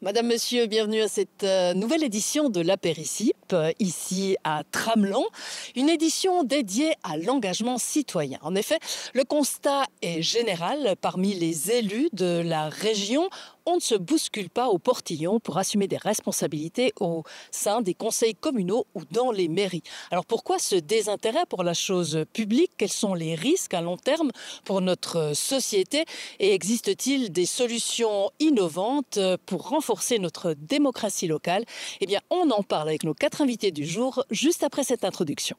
Madame, Monsieur, bienvenue à cette nouvelle édition de l'Apéricip, ici à Tramelan, une édition dédiée à l'engagement citoyen. En effet, le constat est général parmi les élus de la région. On ne se bouscule pas au portillon pour assumer des responsabilités au sein des conseils communaux ou dans les mairies. Alors pourquoi ce désintérêt pour la chose publique? Quels sont les risques à long terme pour notre société? Et existe-t-il des solutions innovantes pour renforcer notre démocratie locale? Eh bien, on en parle avec nos 4 invités du jour, juste après cette introduction.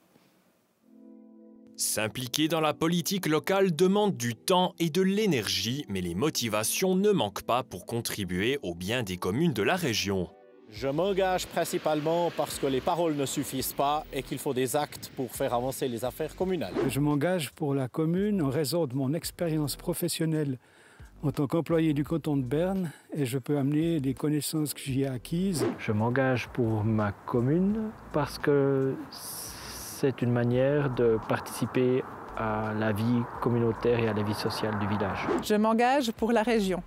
S'impliquer dans la politique locale demande du temps et de l'énergie, mais les motivations ne manquent pas pour contribuer au bien des communes de la région. Je m'engage principalement parce que les paroles ne suffisent pas et qu'il faut des actes pour faire avancer les affaires communales. Je m'engage pour la commune en raison de mon expérience professionnelle en tant qu'employé du canton de Berne et je peux amener les connaissances que j'y ai acquises. Je m'engage pour ma commune parce que c'est une manière de participer à la vie communautaire et à la vie sociale du village. Je m'engage pour la région,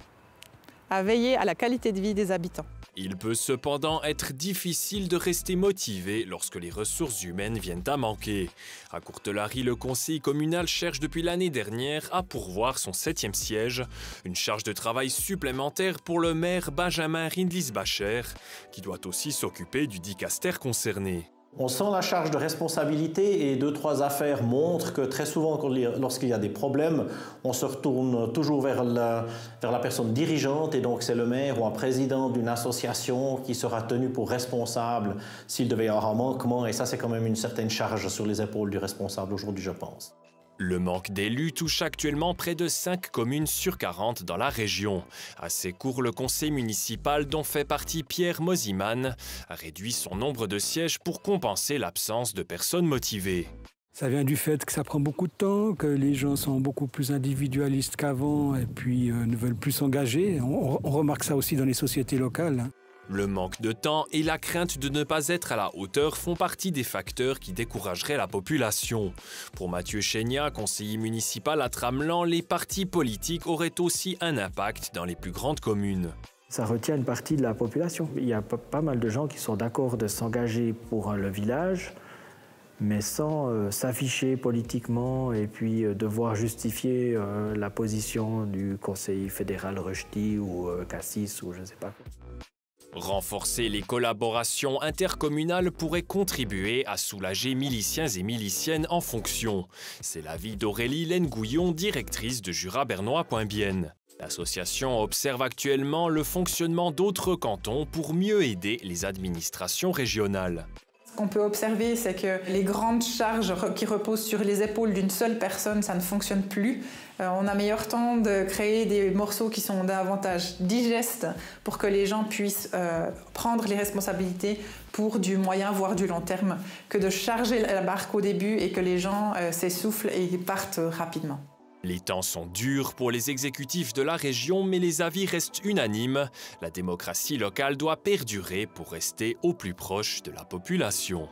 à veiller à la qualité de vie des habitants. Il peut cependant être difficile de rester motivé lorsque les ressources humaines viennent à manquer. À Courtelary, le conseil communal cherche depuis l'année dernière à pourvoir son 7e siège, une charge de travail supplémentaire pour le maire Benjamin Rindlisbacher, qui doit aussi s'occuper du dicaster concerné. On sent la charge de responsabilité et 2-3 affaires montrent que très souvent, lorsqu'il y a des problèmes, on se retourne toujours vers la personne dirigeante et donc c'est le maire ou un président d'une association qui sera tenu pour responsable s'il devait y avoir un manquement et ça c'est quand même une certaine charge sur les épaules du responsable aujourd'hui, je pense. Le manque d'élus touche actuellement près de 5 communes sur 40 dans la région. À Sécourt, le conseil municipal dont fait partie Pierre Moziman a réduit son nombre de sièges pour compenser l'absence de personnes motivées. Ça vient du fait que ça prend beaucoup de temps, que les gens sont beaucoup plus individualistes qu'avant et puis ne veulent plus s'engager. On remarque ça aussi dans les sociétés locales. Le manque de temps et la crainte de ne pas être à la hauteur font partie des facteurs qui décourageraient la population. Pour Mathieu Chénia, conseiller municipal à Tramelan, les partis politiques auraient aussi un impact dans les plus grandes communes. Ça retient une partie de la population. Il y a pas mal de gens qui sont d'accord de s'engager pour le village, mais sans s'afficher politiquement et puis devoir justifier la position du conseil fédéral Rechty ou Cassis ou je ne sais pas quoi. Renforcer les collaborations intercommunales pourrait contribuer à soulager miliciens et miliciennes en fonction. C'est l'avis d'Aurélie Lengouillon, directrice de Jura-Bernois.Bienne. L'association observe actuellement le fonctionnement d'autres cantons pour mieux aider les administrations régionales. Ce qu'on peut observer, c'est que les grandes charges qui reposent sur les épaules d'une seule personne, ça ne fonctionne plus. On a meilleur temps de créer des morceaux qui sont davantage digestes pour que les gens puissent prendre les responsabilités pour du moyen voire du long terme que de charger la barque au début et que les gens s'essoufflent et partent rapidement. Les temps sont durs pour les exécutifs de la région, mais les avis restent unanimes. La démocratie locale doit perdurer pour rester au plus proche de la population.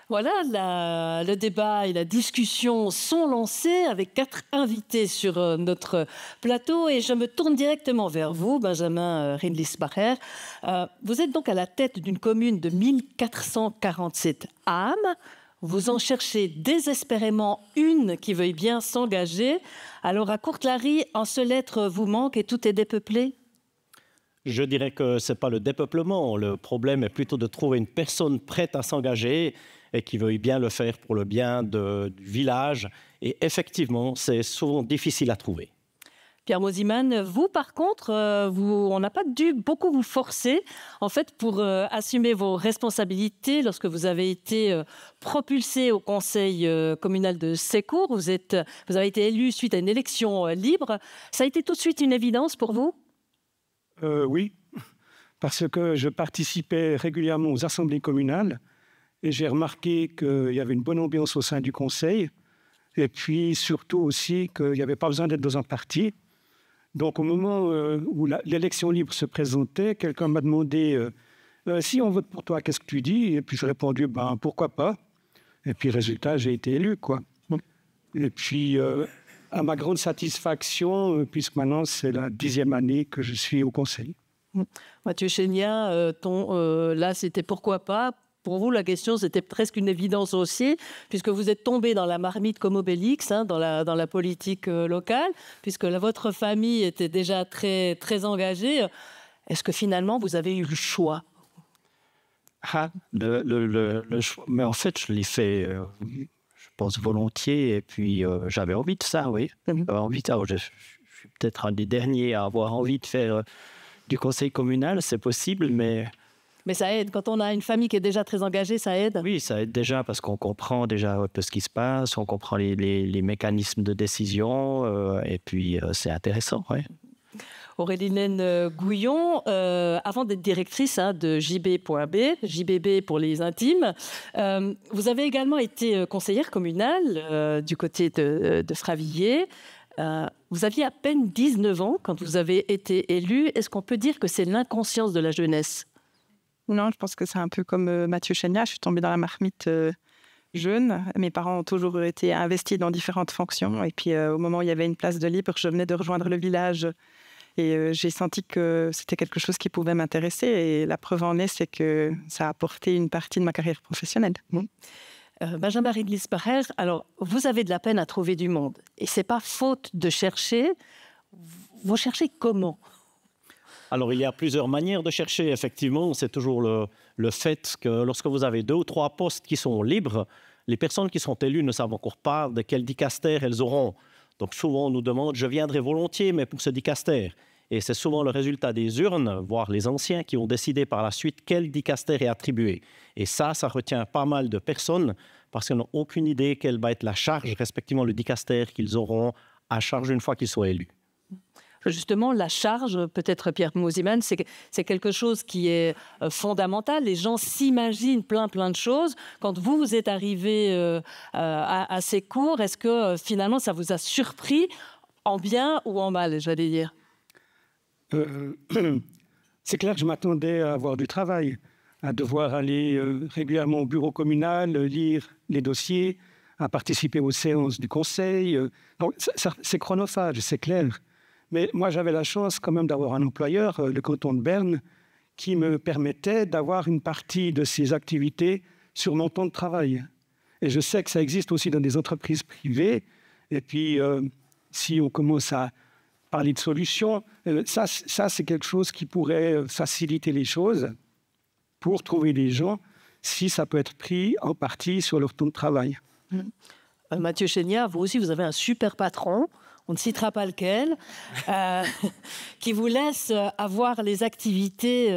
Voilà, le débat et la discussion sont lancés avec 4 invités sur notre plateau et je me tourne directement vers vous, Benjamin Rindlisbacher. Vous êtes donc à la tête d'une commune de 1447 âmes. Vous en cherchez désespérément une qui veuille bien s'engager. Alors à Courtelary, un seul être vous manque et tout est dépeuplé? Je dirais que ce n'est pas le dépeuplement. Le problème est plutôt de trouver une personne prête à s'engager et qui veuille bien le faire pour le bien du village. Et effectivement, c'est souvent difficile à trouver. Pierre Moziman, vous par contre, on n'a pas dû beaucoup vous forcer en fait pour assumer vos responsabilités lorsque vous avez été propulsé au conseil communal de Sécourt. Vous avez été élu suite à une élection libre. Ça a été tout de suite une évidence pour vous? Oui, parce que je participais régulièrement aux assemblées communales et j'ai remarqué qu'il y avait une bonne ambiance au sein du conseil et puis surtout aussi qu'il n'y avait pas besoin d'être dans un parti. Donc au moment où l'élection libre se présentait, quelqu'un m'a demandé si on vote pour toi, qu'est-ce que tu dis? Et puis j'ai répondu pourquoi pas. Et puis résultat, j'ai été élu quoi. Et puis à ma grande satisfaction, puisque maintenant c'est la 10e année que je suis au conseil. Mathieu Chéniat, là c'était pourquoi pas. Pour vous, la question, c'était presque une évidence aussi, puisque vous êtes tombé dans la marmite comme Obélix, dans la politique locale, puisque votre famille était déjà très, très engagée. Est-ce que finalement, vous avez eu le choix? Le choix, mais en fait, je l'ai fait, je pense, volontiers, et puis j'avais envie de ça, oui. J'avais envie de ça. Je suis peut-être un des derniers à avoir envie de faire du conseil communal, c'est possible, mais... Mais ça aide. Quand on a une famille qui est déjà très engagée, ça aide? Oui, ça aide déjà parce qu'on comprend déjà un peu ce qui se passe, on comprend les mécanismes de décision et puis c'est intéressant. Ouais. Aurélie-Naine Gouillon, avant d'être directrice de JB.B, JBB pour les intimes, vous avez également été conseillère communale du côté de Fravilliers. Vous aviez à peine 19 ans quand vous avez été élue. Est-ce qu'on peut dire que c'est l'inconscience de la jeunesse? Non, je pense que c'est un peu comme Mathieu Chéniat. Je suis tombée dans la marmite jeune. Mes parents ont toujours été investis dans différentes fonctions. Et puis, au moment où il y avait une place de libre, je venais de rejoindre le village. Et j'ai senti que c'était quelque chose qui pouvait m'intéresser. Et la preuve en est, c'est que ça a apporté une partie de ma carrière professionnelle. Benjamin Ridlis-Parer, alors, vous avez de la peine à trouver du monde. Et ce n'est pas faute de chercher. Vous cherchez comment ? Alors, il y a plusieurs manières de chercher. Effectivement, c'est toujours le fait que lorsque vous avez 2 ou 3 postes qui sont libres, les personnes qui sont élues ne savent encore pas de quel dicaster elles auront. Donc, souvent, on nous demande « je viendrai volontiers, mais pour ce dicaster ». Et c'est souvent le résultat des urnes, voire les anciens, qui ont décidé par la suite quel dicaster est attribué. Et ça retient pas mal de personnes parce qu'elles n'ont aucune idée quelle va être la charge, respectivement le dicaster qu'ils auront à charge une fois qu'ils soient élus. Justement, la charge, peut-être Pierre Mosiman, c'est quelque chose qui est fondamental. Les gens s'imaginent plein de choses. Quand vous êtes arrivé à ces cours, est-ce que finalement ça vous a surpris en bien ou en mal, j'allais dire? C'est clair que je m'attendais à avoir du travail, à devoir aller régulièrement au bureau communal, lire les dossiers, à participer aux séances du conseil. Donc, c'est chronophage, c'est clair. Mais moi, j'avais la chance quand même d'avoir un employeur, le canton de Berne, qui me permettait d'avoir une partie de ces activités sur mon temps de travail. Et je sais que ça existe aussi dans des entreprises privées. Et puis, si on commence à parler de solutions, ça c'est quelque chose qui pourrait faciliter les choses pour trouver des gens, si ça peut être pris en partie sur leur temps de travail. Mathieu Chéniat, vous aussi, vous avez un super patron. On ne citera pas lequel, qui vous laisse avoir les activités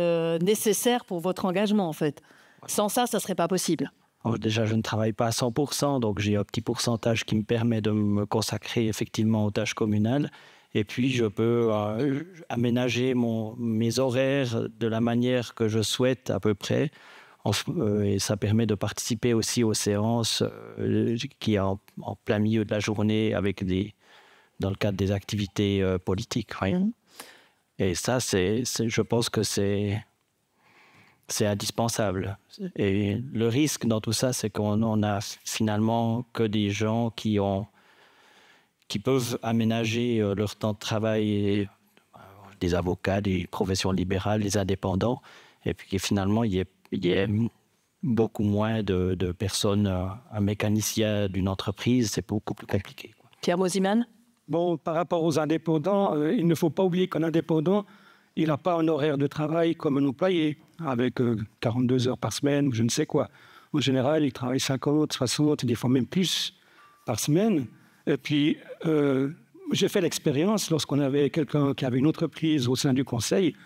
nécessaires pour votre engagement, en fait. Sans ça, ça ne serait pas possible. Alors déjà, je ne travaille pas à 100%, donc j'ai un petit pourcentage qui me permet de me consacrer effectivement aux tâches communales. Et puis, je peux aménager mes horaires de la manière que je souhaite à peu près. Et ça permet de participer aussi aux séances qui sont en plein milieu de la journée avec dans le cadre des activités politiques. Oui. Et ça, je pense que c'est indispensable. Et le risque dans tout ça, c'est qu'on n'a finalement que des gens qui peuvent aménager leur temps de travail, des avocats, des professions libérales, des indépendants, et puis finalement, il y a beaucoup moins de personnes, un mécanicien d'une entreprise, c'est beaucoup plus compliqué. Pierre Mosiman ? Bon, par rapport aux indépendants, il ne faut pas oublier qu'un indépendant, il n'a pas un horaire de travail comme un employé, avec 42 heures par semaine, ou je ne sais quoi. En général, il travaille 50, 60, des fois même plus par semaine. Et puis, j'ai fait l'expérience, lorsqu'on avait quelqu'un qui avait une entreprise au sein du conseil,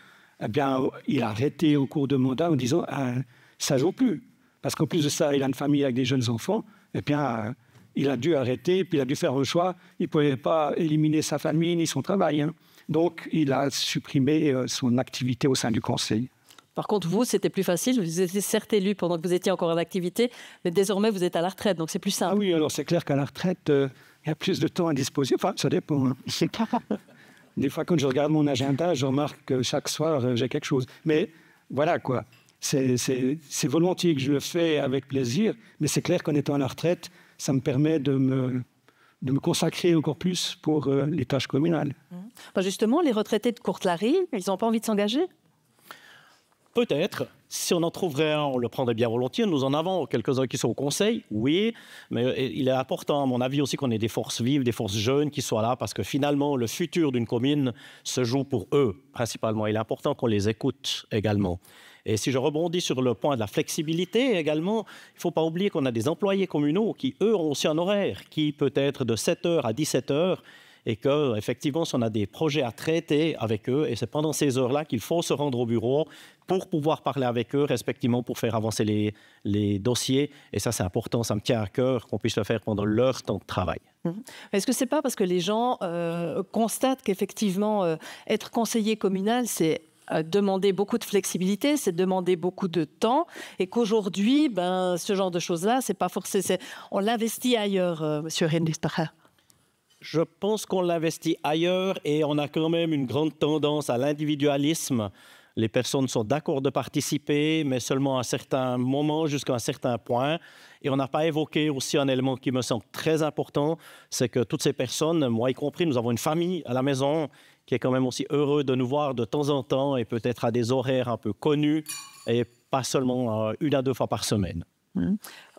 eh bien, il a arrêté au cours de mandat en disant « ça ne joue plus ». Parce qu'en plus de ça, il a une famille avec des jeunes enfants, et bien... il a dû arrêter, puis il a dû faire un choix. Il ne pouvait pas éliminer sa famille ni son travail. Donc, il a supprimé son activité au sein du conseil. Par contre, vous, c'était plus facile. Vous étiez certes élu pendant que vous étiez encore en activité, mais désormais, vous êtes à la retraite, donc c'est plus simple. Ah oui, alors c'est clair qu'à la retraite, il y a plus de temps à disposer. Enfin, ça dépend. Des fois, quand je regarde mon agenda, je remarque que chaque soir, j'ai quelque chose. Mais voilà, quoi. C'est volontiers que je le fais avec plaisir, mais c'est clair qu'en étant à la retraite, ça me permet de me consacrer encore plus pour les tâches communales. Justement, les retraités de Courtelary, ils n'ont pas envie de s'engager? Peut-être. Si on en trouverait un, on le prendrait bien volontiers. Nous en avons quelques-uns qui sont au conseil, oui. Mais il est important, à mon avis, aussi qu'on ait des forces vives, des forces jeunes qui soient là, parce que finalement, le futur d'une commune se joue pour eux, principalement. Il est important qu'on les écoute également. Et si je rebondis sur le point de la flexibilité également, il ne faut pas oublier qu'on a des employés communaux qui, eux, ont aussi un horaire qui peut être de 7h à 17h. Et qu'effectivement, si on a des projets à traiter avec eux, et c'est pendant ces heures-là qu'il faut se rendre au bureau pour pouvoir parler avec eux, respectivement, pour faire avancer les dossiers. Et ça, c'est important, ça me tient à cœur qu'on puisse le faire pendant leur temps de travail. Est-ce que ce n'est pas parce que les gens constatent qu'effectivement, être conseiller communal, c'est demander beaucoup de flexibilité, c'est demander beaucoup de temps, et qu'aujourd'hui, ce genre de choses-là, c'est pas forcément... On l'investit ailleurs, Monsieur Rendisbacher. Je pense qu'on l'investit ailleurs et on a quand même une grande tendance à l'individualisme. Les personnes sont d'accord de participer, mais seulement à un certain moment, jusqu'à un certain point. Et on n'a pas évoqué aussi un élément qui me semble très important, c'est que toutes ces personnes, moi y compris, nous avons une famille à la maison qui est quand même aussi heureux de nous voir de temps en temps et peut-être à des horaires un peu connus et pas seulement 1 à 2 fois par semaine.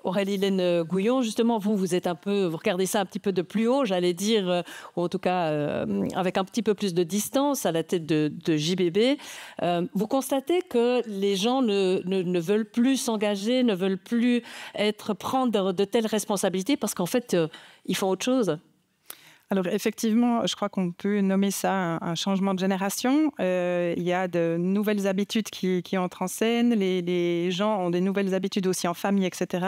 Aurélie-Hélène Gouillon, justement, vous regardez ça un petit peu de plus haut, j'allais dire, ou en tout cas avec un petit peu plus de distance à la tête de JBB. Vous constatez que les gens ne veulent plus s'engager, ne veulent plus prendre de telles responsabilités parce qu'en fait, ils font autre chose? Alors effectivement, je crois qu'on peut nommer ça un changement de génération. Il y a de nouvelles habitudes qui entrent en scène. Les gens ont des nouvelles habitudes aussi en famille, etc.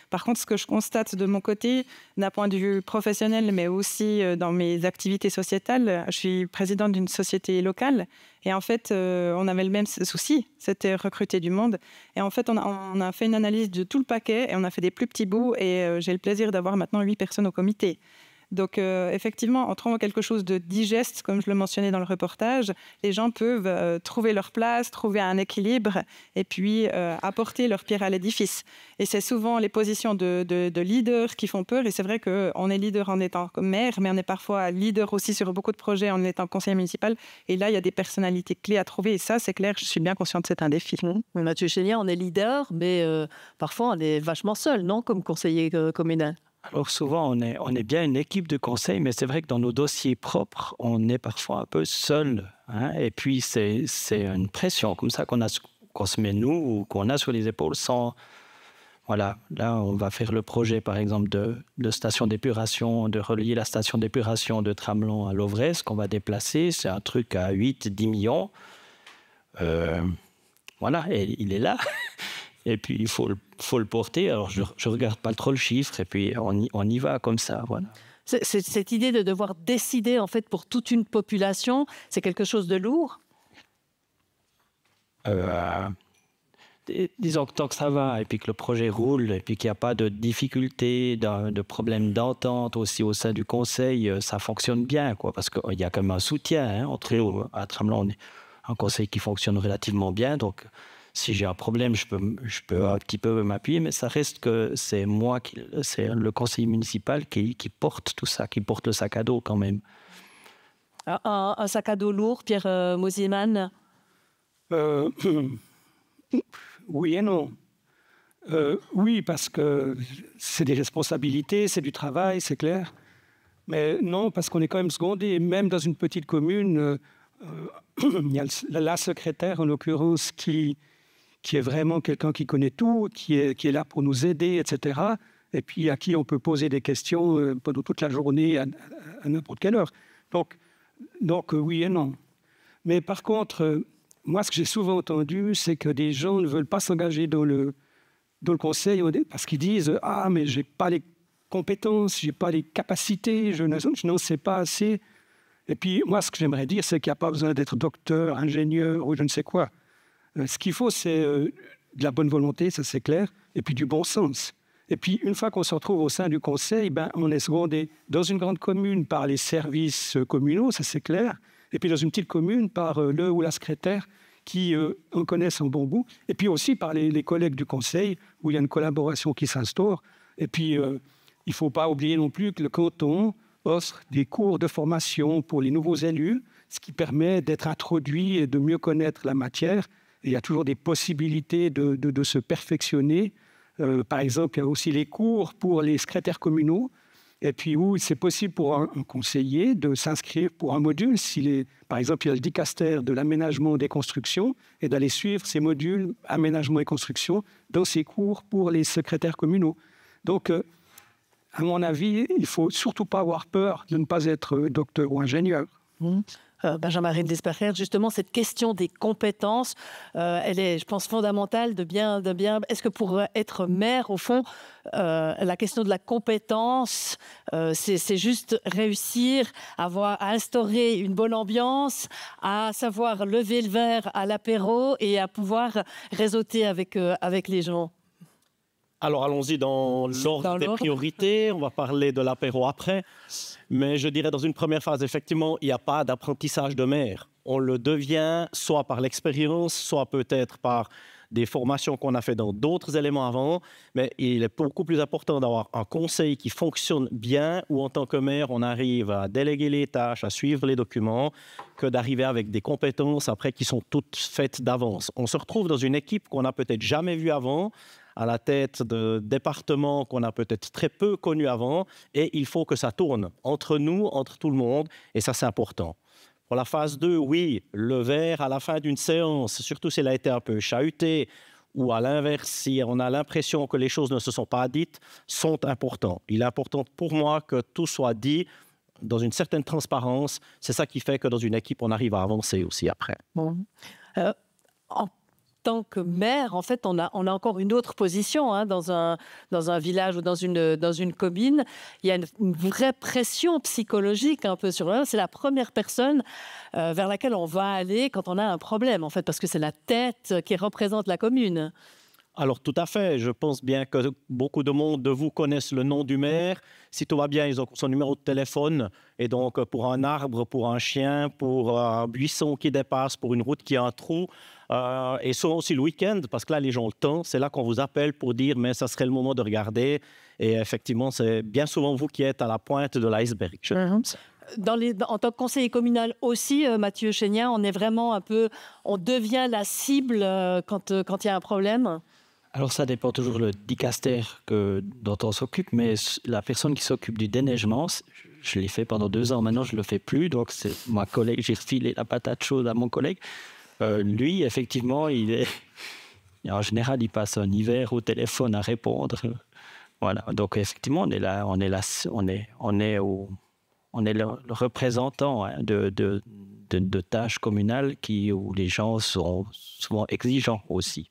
Par contre, ce que je constate de mon côté, d'un point de vue professionnel, mais aussi dans mes activités sociétales, je suis présidente d'une société locale. Et en fait, on avait le même souci, c'était recruter du monde. Et en fait, on a fait une analyse de tout le paquet et on a fait des plus petits bouts. Et j'ai le plaisir d'avoir maintenant 8 personnes au comité. Donc, effectivement, en trouvant quelque chose de digeste, comme je le mentionnais dans le reportage, les gens peuvent trouver leur place, trouver un équilibre et puis apporter leur pierre à l'édifice. Et c'est souvent les positions de leaders qui font peur. Et c'est vrai qu'on est leader en étant maire, mais on est parfois leader aussi sur beaucoup de projets en étant conseiller municipal. Et là, il y a des personnalités clés à trouver. Et ça, c'est clair, je suis bien consciente que c'est un défi. Mathieu Chénier, on est leader, mais parfois, on est vachement seul, non, comme conseiller communal? Alors souvent, on est bien une équipe de conseil, mais c'est vrai que dans nos dossiers propres, on est parfois un peu seul. Et puis, c'est une pression comme ça qu'on se met nous ou qu'on a sur les épaules sans... Voilà, là, on va faire le projet, par exemple, de station d'épuration, de relier la station d'épuration de Tramelon à Lovresse qu'on va déplacer. C'est un truc à 8-10 millions. Voilà, et il est là. Et puis, il faut le porter. Alors, je ne regarde pas trop le chiffre. Et puis, on y va comme ça. Voilà. Cette idée de devoir décider, en fait, pour toute une population, c'est quelque chose de lourd? Disons que tant que ça va, et puis que le projet roule, et puis qu'il n'y a pas de difficultés, de problèmes d'entente aussi au sein du conseil, ça fonctionne bien, quoi, parce qu'il y a quand même un soutien. Entre nous, à Tramelon, on est un conseil qui fonctionne relativement bien. Donc, si j'ai un problème, je peux un petit peu m'appuyer, mais ça reste que c'est c'est le conseiller municipal qui porte tout ça, qui porte le sac à dos quand même. Un sac à dos lourd, Pierre Mosiman? Oui et non. Oui, parce que c'est des responsabilités, c'est du travail, c'est clair. Mais non, parce qu'on est quand même secondé. Même dans une petite commune, il y a la secrétaire, en l'occurrence, qui est vraiment quelqu'un qui connaît tout, qui est là pour nous aider, etc. Et puis à qui on peut poser des questions pendant toute la journée, à n'importe quelle heure. Donc oui et non. Mais par contre, moi, ce que j'ai souvent entendu, c'est que des gens ne veulent pas s'engager dans le conseil parce qu'ils disent « Ah, mais je n'ai pas les compétences, je n'ai pas les capacités, je n'en sais pas assez. » Et puis moi, ce que j'aimerais dire, c'est qu'il n'y a pas besoin d'être docteur, ingénieur ou je ne sais quoi. Ce qu'il faut, c'est de la bonne volonté, ça c'est clair, et puis du bon sens. Et puis, une fois qu'on se retrouve au sein du conseil, on est secondé dans une grande commune par les services communaux, ça c'est clair, et puis dans une petite commune par le ou la secrétaire qui en connaissent un bon bout, et puis aussi par les collègues du conseil, où il y a une collaboration qui s'instaure. Et puis, il ne faut pas oublier non plus que le canton offre des cours de formation pour les nouveaux élus, ce qui permet d'être introduit et de mieux connaître la matière. Et il y a toujours des possibilités de se perfectionner. Par exemple, il y a aussi les cours pour les secrétaires communaux. Et puis où c'est possible pour un conseiller de s'inscrire pour un module. Par exemple, il y a le dicaster de l'aménagement des constructions et d'aller suivre ces modules aménagement et construction dans ces cours pour les secrétaires communaux. Donc, à mon avis, il ne faut surtout pas avoir peur de ne pas être docteur ou ingénieur. Benjamin Desperrer, justement, cette question des compétences, elle est, je pense, fondamentale de bien. Est-ce que pour être maire, au fond, la question de la compétence, c'est juste réussir à instaurer une bonne ambiance, à savoir lever le verre à l'apéro et à pouvoir réseauter avec les gens? Alors, allons-y dans l'ordre des priorités. On va parler de l'apéro après. Mais je dirais, dans une première phase, effectivement, il n'y a pas d'apprentissage de maire. On le devient soit par l'expérience, soit peut-être par des formations qu'on a fait dans d'autres éléments avant. Mais il est beaucoup plus important d'avoir un conseil qui fonctionne bien, où en tant que maire, on arrive à déléguer les tâches, à suivre les documents, que d'arriver avec des compétences après qui sont toutes faites d'avance. On se retrouve dans une équipe qu'on n'a peut-être jamais vue avant, à la tête de départements qu'on a peut-être très peu connus avant, et il faut que ça tourne entre nous, entre tout le monde, et ça c'est important. Pour la phase 2, oui, le verre à la fin d'une séance, surtout si elle a été un peu chahutée, ou à l'inverse, si on a l'impression que les choses ne se sont pas dites, sont importants. Il est important pour moi que tout soit dit dans une certaine transparence. C'est ça qui fait que dans une équipe, on arrive à avancer aussi après. Bon. En tant que maire, en fait, on a encore une autre position dans un village ou dans une commune. Il y a une vraie pression psychologique un peu sur eux. C'est la première personne vers laquelle on va aller quand on a un problème, en fait, parce que c'est la tête qui représente la commune. Alors, tout à fait. Je pense bien que beaucoup de monde de vous connaissent le nom du maire. Si tout va bien, ils ont son numéro de téléphone. Et donc, pour un arbre, pour un chien, pour un buisson qui dépasse, pour une route qui a un trou, et souvent aussi le week-end, parce que là, les gens ont le temps. C'est là qu'on vous appelle pour dire, mais ça serait le moment de regarder. Et effectivement, c'est bien souvent vous qui êtes à la pointe de l'iceberg. En tant que conseiller communal aussi, Mathieu Chéniat, on est vraiment on devient la cible quand il y a un problème. Alors ça dépend toujours le dicaster dont on s'occupe, mais la personne qui s'occupe du déneigement, je l'ai fait pendant 2 ans, maintenant je ne le fais plus, donc c'est ma collègue, j'ai refilé la patate chaude à mon collègue. Lui, effectivement, en général, il passe un hiver au téléphone à répondre. Voilà, donc effectivement, on est là, on est le représentant de tâches communales où les gens sont souvent exigeants aussi.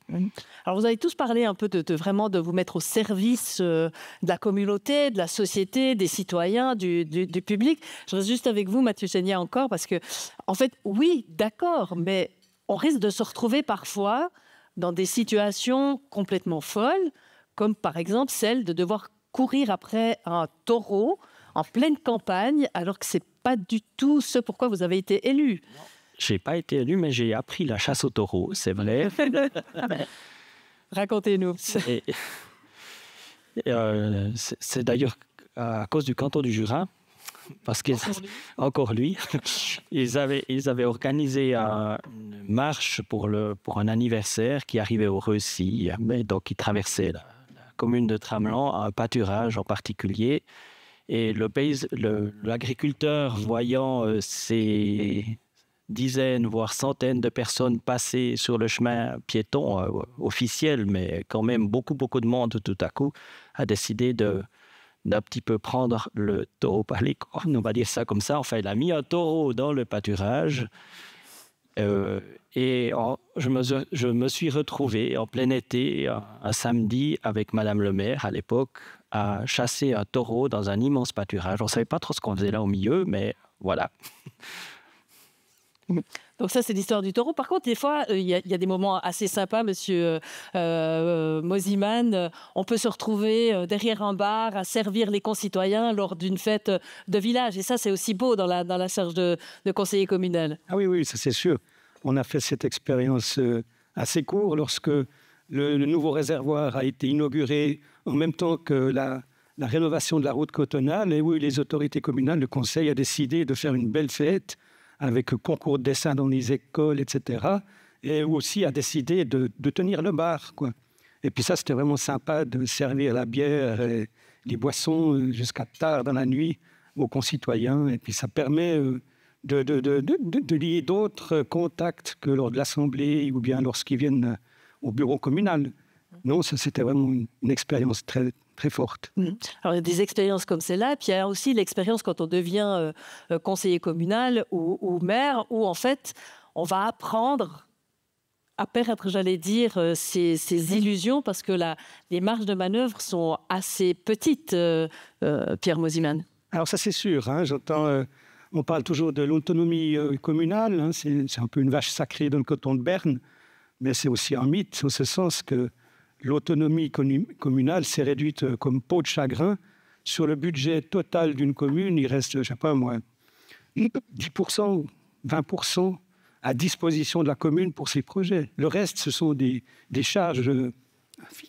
Alors vous avez tous parlé un peu vraiment de vous mettre au service de la communauté, de la société, des citoyens, du public. Je reste juste avec vous, Mathieu Chéniat, encore, parce que, en fait, oui, d'accord, mais on risque de se retrouver parfois dans des situations complètement folles, comme par exemple celle de devoir courir après un taureau en pleine campagne, alors que ce n'est pas du tout ce pourquoi vous avez été élu. Je n'ai pas été élu, mais j'ai appris la chasse au taureau, c'est vrai. Racontez-nous. C'est d'ailleurs à cause du canton du Jura, parce qu'ils encore lui, ils avaient organisé une marche pour un anniversaire qui arrivait au Reussy, mais donc qui traversait la commune de Tramelan, un pâturage en particulier. Et l'agriculteur, voyant ces dizaines, voire centaines de personnes passer sur le chemin piéton officiel, mais quand même beaucoup de monde tout à coup, a décidé d'un petit peu prendre le taureau par les cornes, on va dire ça comme ça. Enfin, il a mis un taureau dans le pâturage. Je me suis retrouvé en plein été, un samedi, avec Madame le maire à l'époque, à chasser un taureau dans un immense pâturage. On ne savait pas trop ce qu'on faisait là au milieu, mais voilà. Donc ça, c'est l'histoire du taureau. Par contre, des fois, il y a des moments assez sympas, Monsieur Mosiman. On peut se retrouver derrière un bar à servir les concitoyens lors d'une fête de village. Et ça, c'est aussi beau dans la charge de conseiller communal. Ah oui, ça c'est sûr. On a fait cette expérience assez courte lorsque le nouveau réservoir a été inauguré en même temps que la rénovation de la route cantonale et où les autorités communales, le conseil a décidé de faire une belle fête avec concours de dessin dans les écoles, etc. Et où aussi a décidé de tenir le bar, quoi. Et puis ça, c'était vraiment sympa de servir la bière et les boissons jusqu'à tard dans la nuit aux concitoyens. Et puis ça permet de lier d'autres contacts que lors de l'Assemblée ou bien lorsqu'ils viennent au bureau communal. Non, ça c'était vraiment une expérience très, très forte. Alors il y a des expériences comme celle-là, et puis il y a aussi l'expérience quand on devient conseiller communal ou maire, où en fait on va apprendre à perdre, j'allais dire, ces illusions, parce que les marges de manœuvre sont assez petites, Pierre Mosiman. Alors ça c'est sûr, hein, j'entends, on parle toujours de l'autonomie communale, hein, c'est un peu une vache sacrée dans le canton de Berne, mais c'est aussi un mythe, en ce sens que l'autonomie communale s'est réduite comme peau de chagrin. Sur le budget total d'une commune, il reste, je ne sais pas moi, 10%, 20% à disposition de la commune pour ses projets. Le reste, ce sont des charges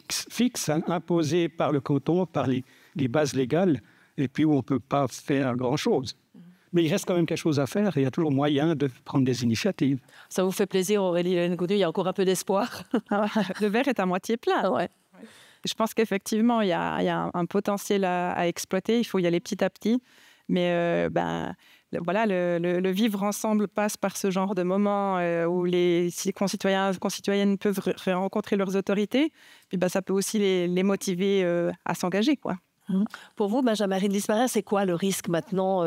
fixes hein, imposées par le canton, par les bases légales, et puis où on ne peut pas faire grand-chose. Mais il reste quand même quelque chose à faire et il y a toujours moyen de prendre des initiatives. Ça vous fait plaisir, Aurélie Goudu, il y a encore un peu d'espoir. Le verre est à moitié plein. Ouais. Je pense qu'effectivement, il y a un potentiel à exploiter. Il faut y aller petit à petit. Mais voilà, le vivre ensemble passe par ce genre de moments où les concitoyennes peuvent rencontrer leurs autorités. Puis ça peut aussi les motiver à s'engager, quoi. Pour vous, Benjamin Ridley-Smarin, c'est quoi le risque maintenant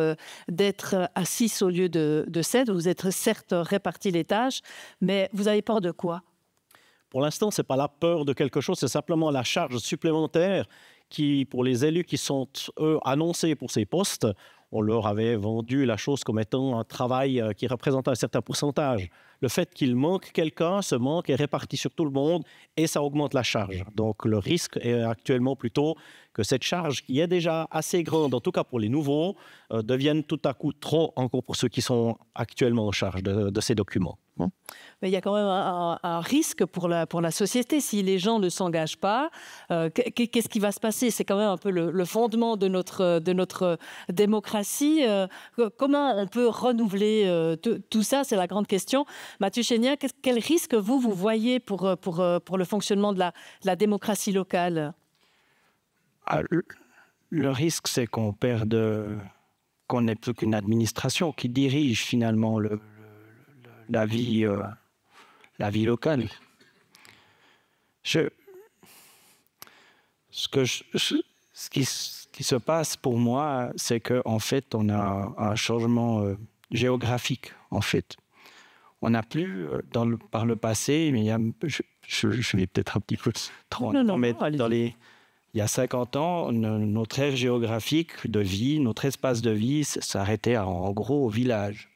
d'être à 6 au lieu de 7? Vous êtes certes répartis les tâches, mais vous avez peur de quoi? Pour l'instant, ce n'est pas la peur de quelque chose, c'est simplement la charge supplémentaire qui, pour les élus qui sont, eux, annoncés pour ces postes, on leur avait vendu la chose comme étant un travail qui représente un certain pourcentage. Le fait qu'il manque quelqu'un, ce manque est réparti sur tout le monde et ça augmente la charge. Donc le risque est actuellement plutôt que cette charge, qui est déjà assez grande, en tout cas pour les nouveaux, devienne tout à coup trop encore pour ceux qui sont actuellement en charge de ces documents. Mais il y a quand même un risque pour la société. Si les gens ne s'engagent pas, qu'est-ce qui va se passer? C'est quand même un peu le fondement de notre démocratie. Comment on peut renouveler tout ça? C'est la grande question. Mathieu Chéniak, quel risque vous voyez pour le fonctionnement de la démocratie locale? Le risque, c'est qu'on n'ait plus qu'une administration qui dirige finalement la vie locale. Ce qui se passe pour moi, c'est qu'en fait, on a un changement géographique, en fait. On n'a plus, par le passé, mais je vais peut-être un petit peu trop... mais il y a 50 ans, notre aire géographique de vie, notre espace de vie s'arrêtait en gros au village.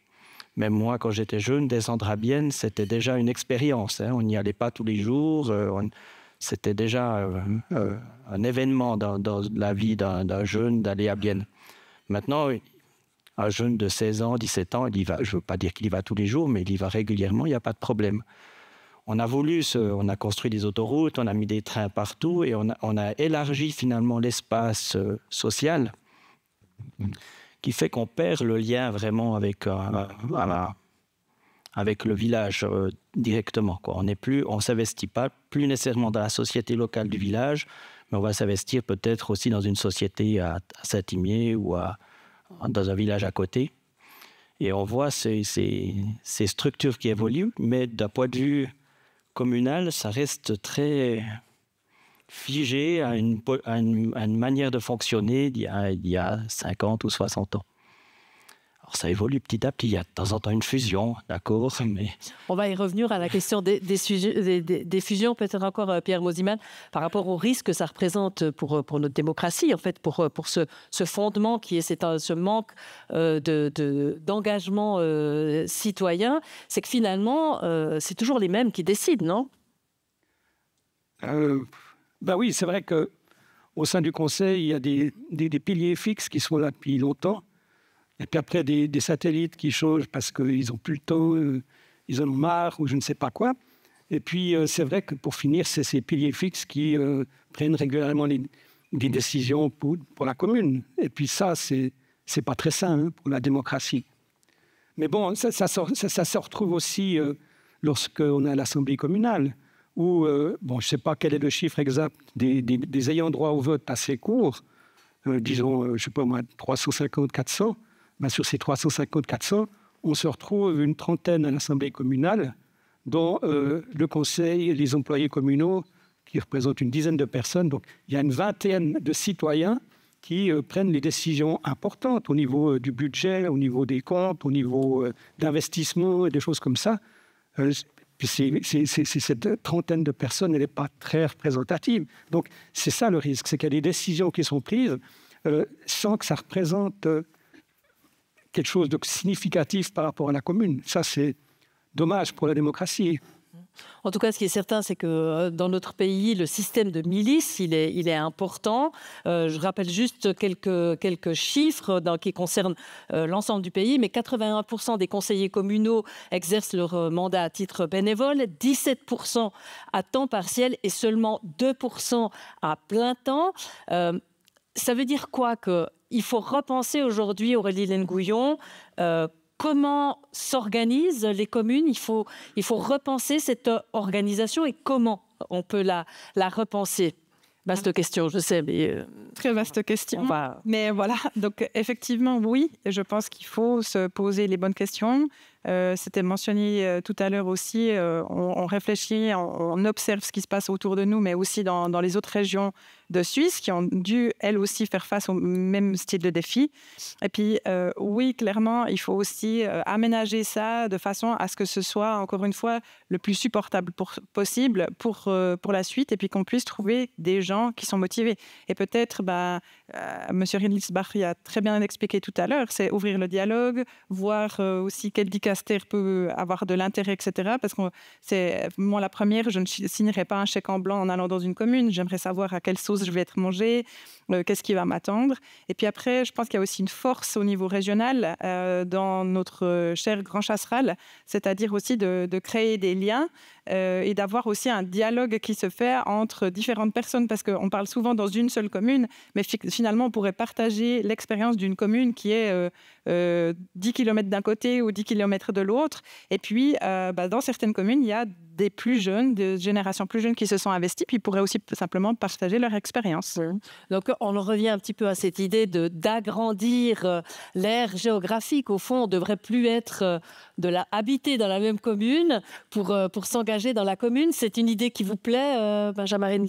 Même moi, quand j'étais jeune, descendre à Bienne, c'était déjà une expérience. Hein. On n'y allait pas tous les jours. C'était déjà un événement dans la vie d'un jeune d'aller à Bienne. Maintenant, un jeune de 16 ans, 17 ans, il y va. Je ne veux pas dire qu'il y va tous les jours, mais il y va régulièrement, il n'y a pas de problème. On a construit des autoroutes, on a mis des trains partout et on a élargi finalement l'espace social qui fait qu'on perd le lien vraiment avec le village directement, quoi. On s'investit pas plus nécessairement dans la société locale du village, mais on va s'investir peut-être aussi dans une société à Saint-Imier ou dans un village à côté. Et on voit ces structures qui évoluent, mais d'un point de vue communal, ça reste très figé à une manière de fonctionner d'il y a 50 ou 60 ans. Alors ça évolue petit à petit, il y a de temps en temps une fusion, d'accord, mais... On va y revenir à la question des fusions, peut-être encore, Pierre Mosiman, par rapport au risque que ça représente pour notre démocratie, en fait, pour ce fondement qui est ce manque d'engagement citoyen, c'est que finalement, c'est toujours les mêmes qui décident, non? Oui, c'est vrai qu'au sein du Conseil, il y a des piliers fixes qui sont là depuis longtemps. Et puis après, des satellites qui changent parce qu'ils n'ont plus le temps, ils en ont marre ou je ne sais pas quoi. Et puis, c'est vrai que pour finir, c'est ces piliers fixes qui prennent régulièrement des décisions pour la commune. Et puis ça, c'est pas très sain pour la démocratie. Mais bon, ça se retrouve aussi lorsqu'on est à l'Assemblée communale, où, bon, je ne sais pas quel est le chiffre exact des ayants droit au vote assez court, disons, je ne sais pas moi, 350-400. Ben, sur ces 350-400, on se retrouve une trentaine à l'Assemblée communale, dont le conseil et les employés communaux, qui représentent une dizaine de personnes. Donc, il y a une vingtaine de citoyens qui prennent les décisions importantes au niveau du budget, au niveau des comptes, au niveau d'investissement et des choses comme ça. Cette trentaine de personnes, elle n'est pas très représentative. Donc, c'est ça le risque, c'est qu'il y a des décisions qui sont prises sans que ça représente quelque chose de significatif par rapport à la commune. Ça, c'est dommage pour la démocratie. En tout cas, ce qui est certain, c'est que dans notre pays, le système de milice, il est important. Je rappelle juste quelques chiffres qui concernent l'ensemble du pays, mais 81% des conseillers communaux exercent leur mandat à titre bénévole, 17% à temps partiel et seulement 2% à plein temps. Ça veut dire quoi? Qu'il faut repenser aujourd'hui, Aurélie Lengouillon, comment s'organisent les communes? Il faut repenser cette organisation et comment on peut la repenser? Vaste question, je sais, mais... Très vaste question. Mais voilà, donc effectivement, oui, je pense qu'il faut se poser les bonnes questions. C'était mentionné tout à l'heure aussi, on réfléchit, on observe ce qui se passe autour de nous, mais aussi dans les autres régions de Suisse qui ont dû, elles aussi, faire face au même style de défi. Et puis, oui, clairement, il faut aussi aménager ça de façon à ce que ce soit, encore une fois, le plus supportable possible pour la suite et puis qu'on puisse trouver des gens qui sont motivés. Et peut-être, M. Rindlisbach a très bien expliqué tout à l'heure, c'est ouvrir le dialogue, voir aussi quel dicaster peut avoir de l'intérêt, etc. Parce que moi, la première, je ne signerai pas un chèque en blanc en allant dans une commune. J'aimerais savoir à quelle sauce je vais être mangée, qu'est-ce qui va m'attendre. Et puis après, je pense qu'il y a aussi une force au niveau régional dans notre cher Grand Chasseral, c'est-à-dire aussi de créer des liens et d'avoir aussi un dialogue qui se fait entre différentes personnes, parce qu'on parle souvent dans une seule commune, mais finalement, on pourrait partager l'expérience d'une commune qui est 10 km d'un côté ou 10 km de l'autre. Et puis, dans certaines communes, il y a des plus jeunes, des générations plus jeunes qui se sont investies, puis ils pourraient aussi simplement partager leur expérience. Donc, on revient un petit peu à cette idée d'agrandir l'aire géographique. Au fond, on ne devrait plus être habité dans la même commune pour s'engager dans la commune. C'est une idée qui vous plaît, Benjamin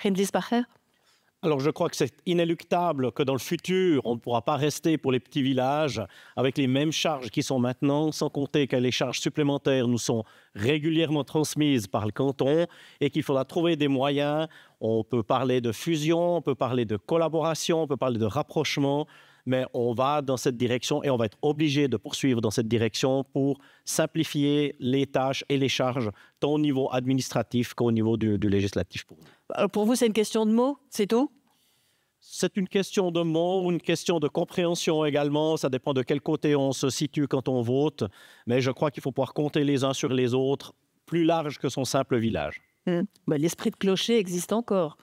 Rindlisbacher? Alors, je crois que c'est inéluctable que dans le futur, on ne pourra pas rester pour les petits villages avec les mêmes charges qui sont maintenant, sans compter que les charges supplémentaires nous sont régulièrement transmises par le canton et qu'il faudra trouver des moyens. On peut parler de fusion, on peut parler de collaboration, on peut parler de rapprochement, mais on va dans cette direction et on va être obligé de poursuivre dans cette direction pour simplifier les tâches et les charges, tant au niveau administratif qu'au niveau du législatif. Alors pour vous, c'est une question de mots, c'est tout? C'est une question de mots, une question de compréhension également. Ça dépend de quel côté on se situe quand on vote. Mais je crois qu'il faut pouvoir compter les uns sur les autres, plus large que son simple village. L'esprit de clocher existe encore,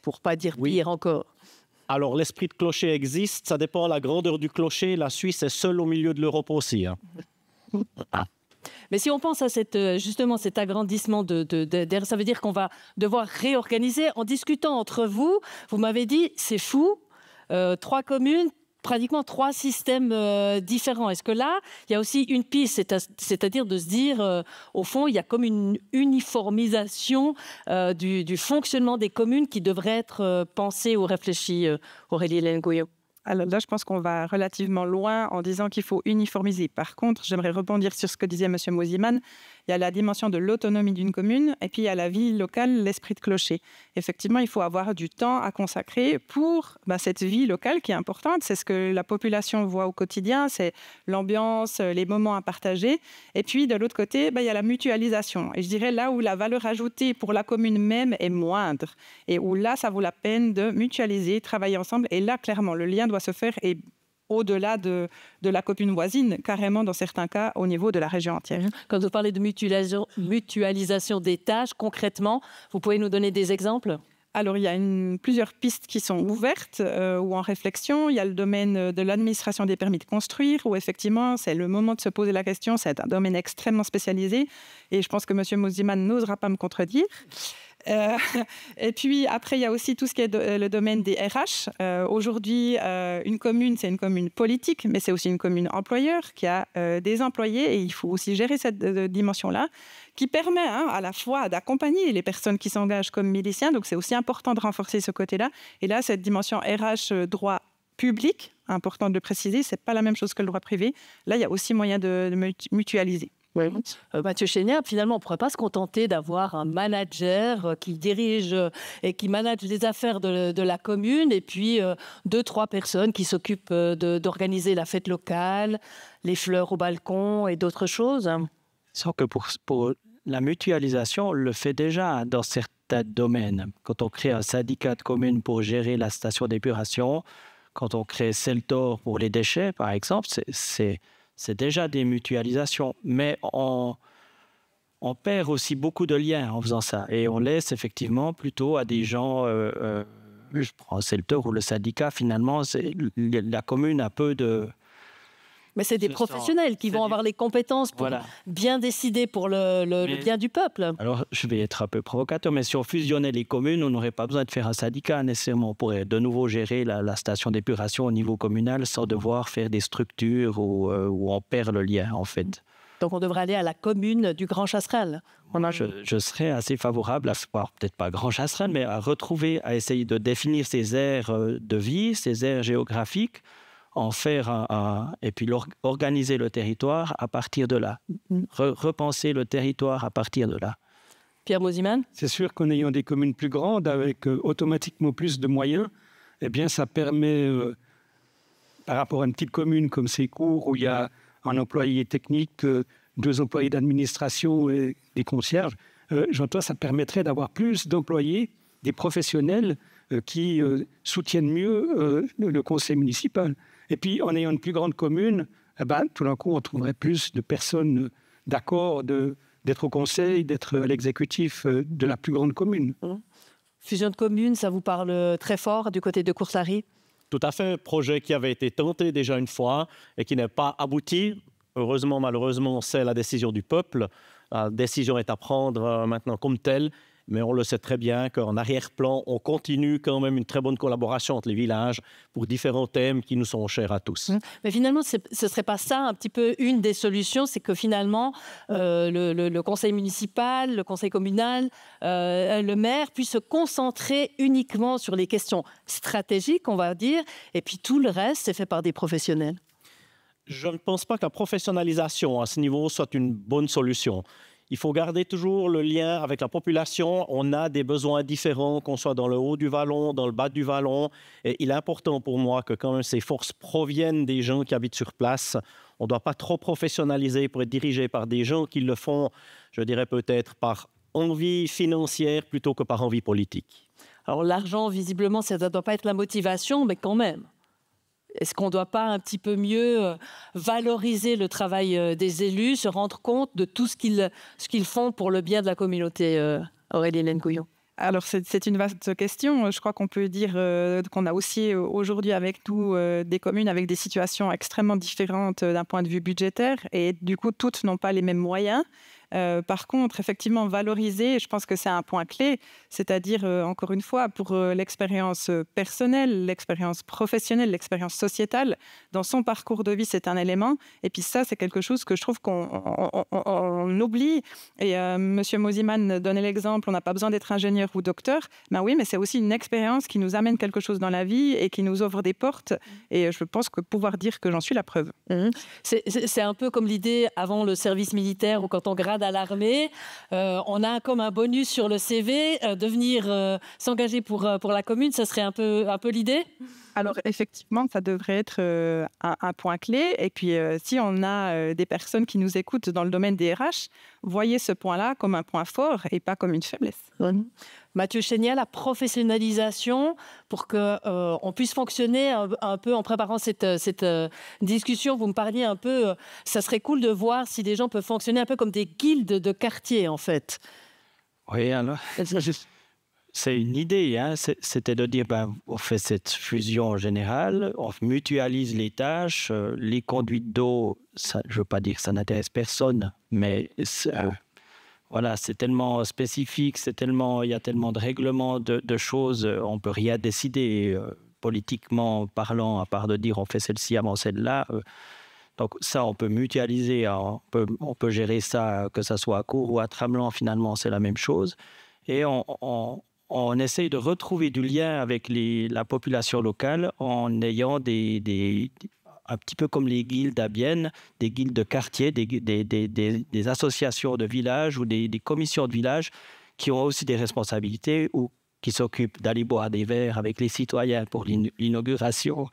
pour ne pas dire pire encore. Alors, l'esprit de clocher existe. Ça dépend de la grandeur du clocher. La Suisse est seule au milieu de l'Europe aussi. Mais si on pense à justement cet agrandissement d'air, ça veut dire qu'on va devoir réorganiser. En discutant entre vous, vous m'avez dit, c'est fou, 3 communes, pratiquement 3 systèmes différents. Est-ce que là, il y a aussi une piste, c'est-à-dire de se dire, au fond, il y a comme une uniformisation du fonctionnement des communes qui devrait être pensée ou réfléchie, Aurélie Lengouillon? Alors là, je pense qu'on va relativement loin en disant qu'il faut uniformiser. Par contre, j'aimerais rebondir sur ce que disait M. Mosiman. Il y a la dimension de l'autonomie d'une commune et puis il y a la vie locale, l'esprit de clocher. Effectivement, il faut avoir du temps à consacrer pour cette vie locale qui est importante. C'est ce que la population voit au quotidien, c'est l'ambiance, les moments à partager. Et puis, de l'autre côté, il y a la mutualisation. Et je dirais là où la valeur ajoutée pour la commune même est moindre et où là, ça vaut la peine de mutualiser, travailler ensemble. Et là, clairement, le lien doit se faire et au-delà de la commune voisine, carrément dans certains cas au niveau de la région entière. Quand vous parlez de mutualisation des tâches, concrètement, vous pouvez nous donner des exemples? Alors, il y a plusieurs pistes qui sont ouvertes ou en réflexion. Il y a le domaine de l'administration des permis de construire, où effectivement, c'est le moment de se poser la question. C'est un domaine extrêmement spécialisé. Et je pense que M. Mosiman n'osera pas me contredire. Et puis, après, il y a aussi tout ce qui est le domaine des RH. Aujourd'hui, une commune, c'est une commune politique, mais c'est aussi une commune employeur qui a des employés. Et il faut aussi gérer cette dimension-là, qui permet à la fois d'accompagner les personnes qui s'engagent comme miliciens. Donc, c'est aussi important de renforcer ce côté-là. Et là, cette dimension RH, droit public, important de le préciser, ce n'est pas la même chose que le droit privé. Là, il y a aussi moyen de mutualiser. Oui. Mathieu Chénière, finalement, on ne pourrait pas se contenter d'avoir un manager qui dirige et qui manage les affaires de la commune et puis 2-3 personnes qui s'occupent d'organiser la fête locale, les fleurs au balcon et d'autres choses. Sauf que pour la mutualisation, on le fait déjà dans certains domaines. Quand on crée un syndicat de communes pour gérer la station d'épuration, quand on crée Celtor pour les déchets, par exemple, c'est déjà des mutualisations, mais on perd aussi beaucoup de liens en faisant ça. Et on laisse effectivement plutôt à des gens, je prends Celtor ou le syndicat, finalement, la commune a peu de... Mais c'est des professionnels qui vont avoir les compétences pour bien décider pour le bien du peuple. Alors, je vais être un peu provocateur, mais si on fusionnait les communes, on n'aurait pas besoin de faire un syndicat nécessairement. On pourrait de nouveau gérer la station d'épuration au niveau communal sans devoir faire des structures où on perd le lien, en fait. Donc, on devrait aller à la commune du Grand Chasseral. Je serais assez favorable à, peut-être pas Grand Chasseral, mais à essayer de définir ces aires de vie, ces aires géographiques, en faire et puis organiser le territoire à partir de là. Repenser le territoire à partir de là. Pierre Mosiman ? C'est sûr qu'en ayant des communes plus grandes, avec automatiquement plus de moyens, eh bien, ça permet, par rapport à une petite commune comme Sécourt, où il y a un employé technique, 2 employés d'administration et des concierges, j'entends ça permettrait d'avoir plus d'employés, des professionnels qui soutiennent mieux le conseil municipal. Et puis, en ayant une plus grande commune, tout d'un coup, on trouverait plus de personnes d'accord d'être au conseil, d'être à l'exécutif de la plus grande commune. Fusion de communes, ça vous parle très fort du côté de Coursarie ? Tout à fait, projet qui avait été tenté déjà une fois et qui n'est pas abouti. Heureusement, malheureusement, c'est la décision du peuple. La décision est à prendre maintenant comme telle. Mais on le sait très bien qu'en arrière-plan, on continue quand même une très bonne collaboration entre les villages pour différents thèmes qui nous sont chers à tous. Mais finalement, ce ne serait pas ça un petit peu une des solutions, c'est que finalement, le conseil municipal, le conseil communal, le maire puissent se concentrer uniquement sur les questions stratégiques, on va dire, et puis tout le reste, c'est fait par des professionnels. Je ne pense pas que la professionnalisation à ce niveau soit une bonne solution. Il faut garder toujours le lien avec la population. On a des besoins différents, qu'on soit dans le haut du vallon, dans le bas du vallon. Et il est important pour moi que quand même ces forces proviennent des gens qui habitent sur place. On ne doit pas trop professionnaliser pour être dirigé par des gens qui le font, je dirais peut-être par envie financière plutôt que par envie politique. Alors l'argent, visiblement, ça ne doit pas être la motivation, mais quand même. Est-ce qu'on ne doit pas un petit peu mieux valoriser le travail des élus, se rendre compte de tout ce qu'ils font pour le bien de la communauté, Aurélie-Hélène Couillon ? Alors, c'est une vaste question. Je crois qu'on peut dire qu'on a aussi aujourd'hui avec nous des communes avec des situations extrêmement différentes d'un point de vue budgétaire et du coup, toutes n'ont pas les mêmes moyens. Par contre, effectivement, valoriser, je pense que c'est un point clé, c'est-à-dire, encore une fois, pour l'expérience personnelle, l'expérience professionnelle, l'expérience sociétale, dans son parcours de vie, c'est un élément. Et puis ça, c'est quelque chose que je trouve qu'on oublie. Et M. Mosiman donnait l'exemple, on n'a pas besoin d'être ingénieur ou docteur. Ben oui, mais c'est aussi une expérience qui nous amène quelque chose dans la vie et qui nous ouvre des portes. Et je pense que pouvoir dire que j'en suis la preuve. C'est un peu comme l'idée avant le service militaire ou quand on grade à l'armée, on a comme un bonus sur le CV, de venir s'engager pour la commune, ça serait un peu l'idée ? Alors effectivement, ça devrait être un point clé. Et puis si on a des personnes qui nous écoutent dans le domaine des RH, voyez ce point-là comme un point fort et pas comme une faiblesse. Mathieu Chénière, la professionnalisation pour qu'on puisse fonctionner un peu en préparant cette discussion. Vous me parliez un peu, ça serait cool de voir si des gens peuvent fonctionner un peu comme des guildes de quartier en fait. Oui, alors, c'est une idée, hein. C'était de dire, on fait cette fusion générale, on mutualise les tâches, les conduites d'eau, je ne veux pas dire que ça n'intéresse personne, mais voilà, c'est tellement spécifique, il y a tellement de règlements, de choses, on ne peut rien décider politiquement parlant, à part de dire on fait celle-ci avant celle-là. Donc ça, on peut mutualiser, on peut gérer ça, que ça soit à Cours ou à Tramelan, finalement, c'est la même chose. Et on essaye de retrouver du lien avec la population locale en ayant un petit peu comme les guildes à Bienne, des guildes de quartier, des associations de villages ou des commissions de villages qui ont aussi des responsabilités ou qui s'occupent d'aller boire des verres avec les citoyens pour l'inauguration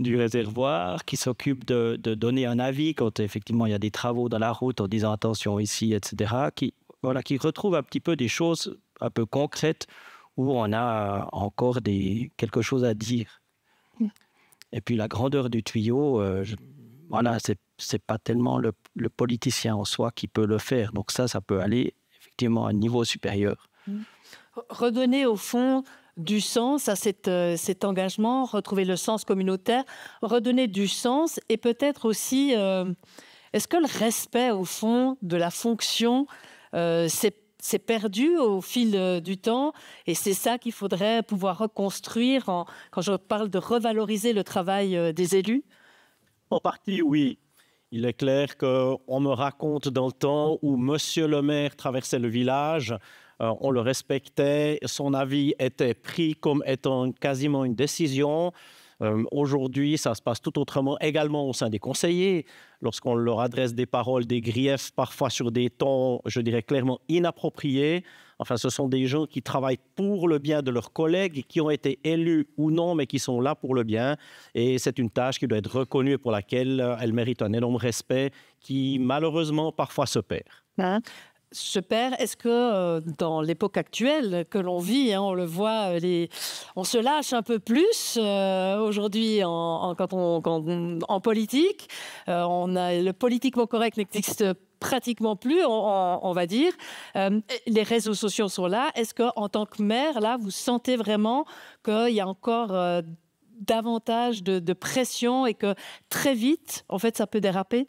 du réservoir, qui s'occupent de donner un avis quand effectivement il y a des travaux dans la route en disant attention ici, etc., qui retrouvent un petit peu des choses un peu concrètes où on a encore quelque chose à dire. Et puis la grandeur du tuyau, c'est pas tellement le politicien en soi qui peut le faire. Donc ça peut aller effectivement à un niveau supérieur. Redonner au fond du sens à cet engagement, retrouver le sens communautaire, redonner du sens et peut-être aussi, est-ce que le respect au fond de la fonction, c'est perdu au fil du temps et c'est ça qu'il faudrait pouvoir reconstruire quand je parle de revaloriser le travail des élus? En partie, oui. Il est clair qu'on me raconte dans le temps où monsieur le maire traversait le village, on le respectait, son avis était pris comme étant quasiment une décision. Aujourd'hui, ça se passe tout autrement, également au sein des conseillers, lorsqu'on leur adresse des paroles, des griefs, parfois sur des tons, je dirais clairement inappropriés. Enfin, ce sont des gens qui travaillent pour le bien de leurs collègues, qui ont été élus ou non, mais qui sont là pour le bien. Et c'est une tâche qui doit être reconnue et pour laquelle elle mérite un énorme respect qui, malheureusement, parfois se perd. Se perd. Est-ce que dans l'époque actuelle que l'on vit, on le voit, on se lâche un peu plus aujourd'hui en politique. Le politiquement correct n'existe pratiquement plus, on va dire. Les réseaux sociaux sont là. Est-ce qu'en tant que maire, là, vous sentez vraiment qu'il y a encore davantage de pression et que très vite, en fait, ça peut déraper?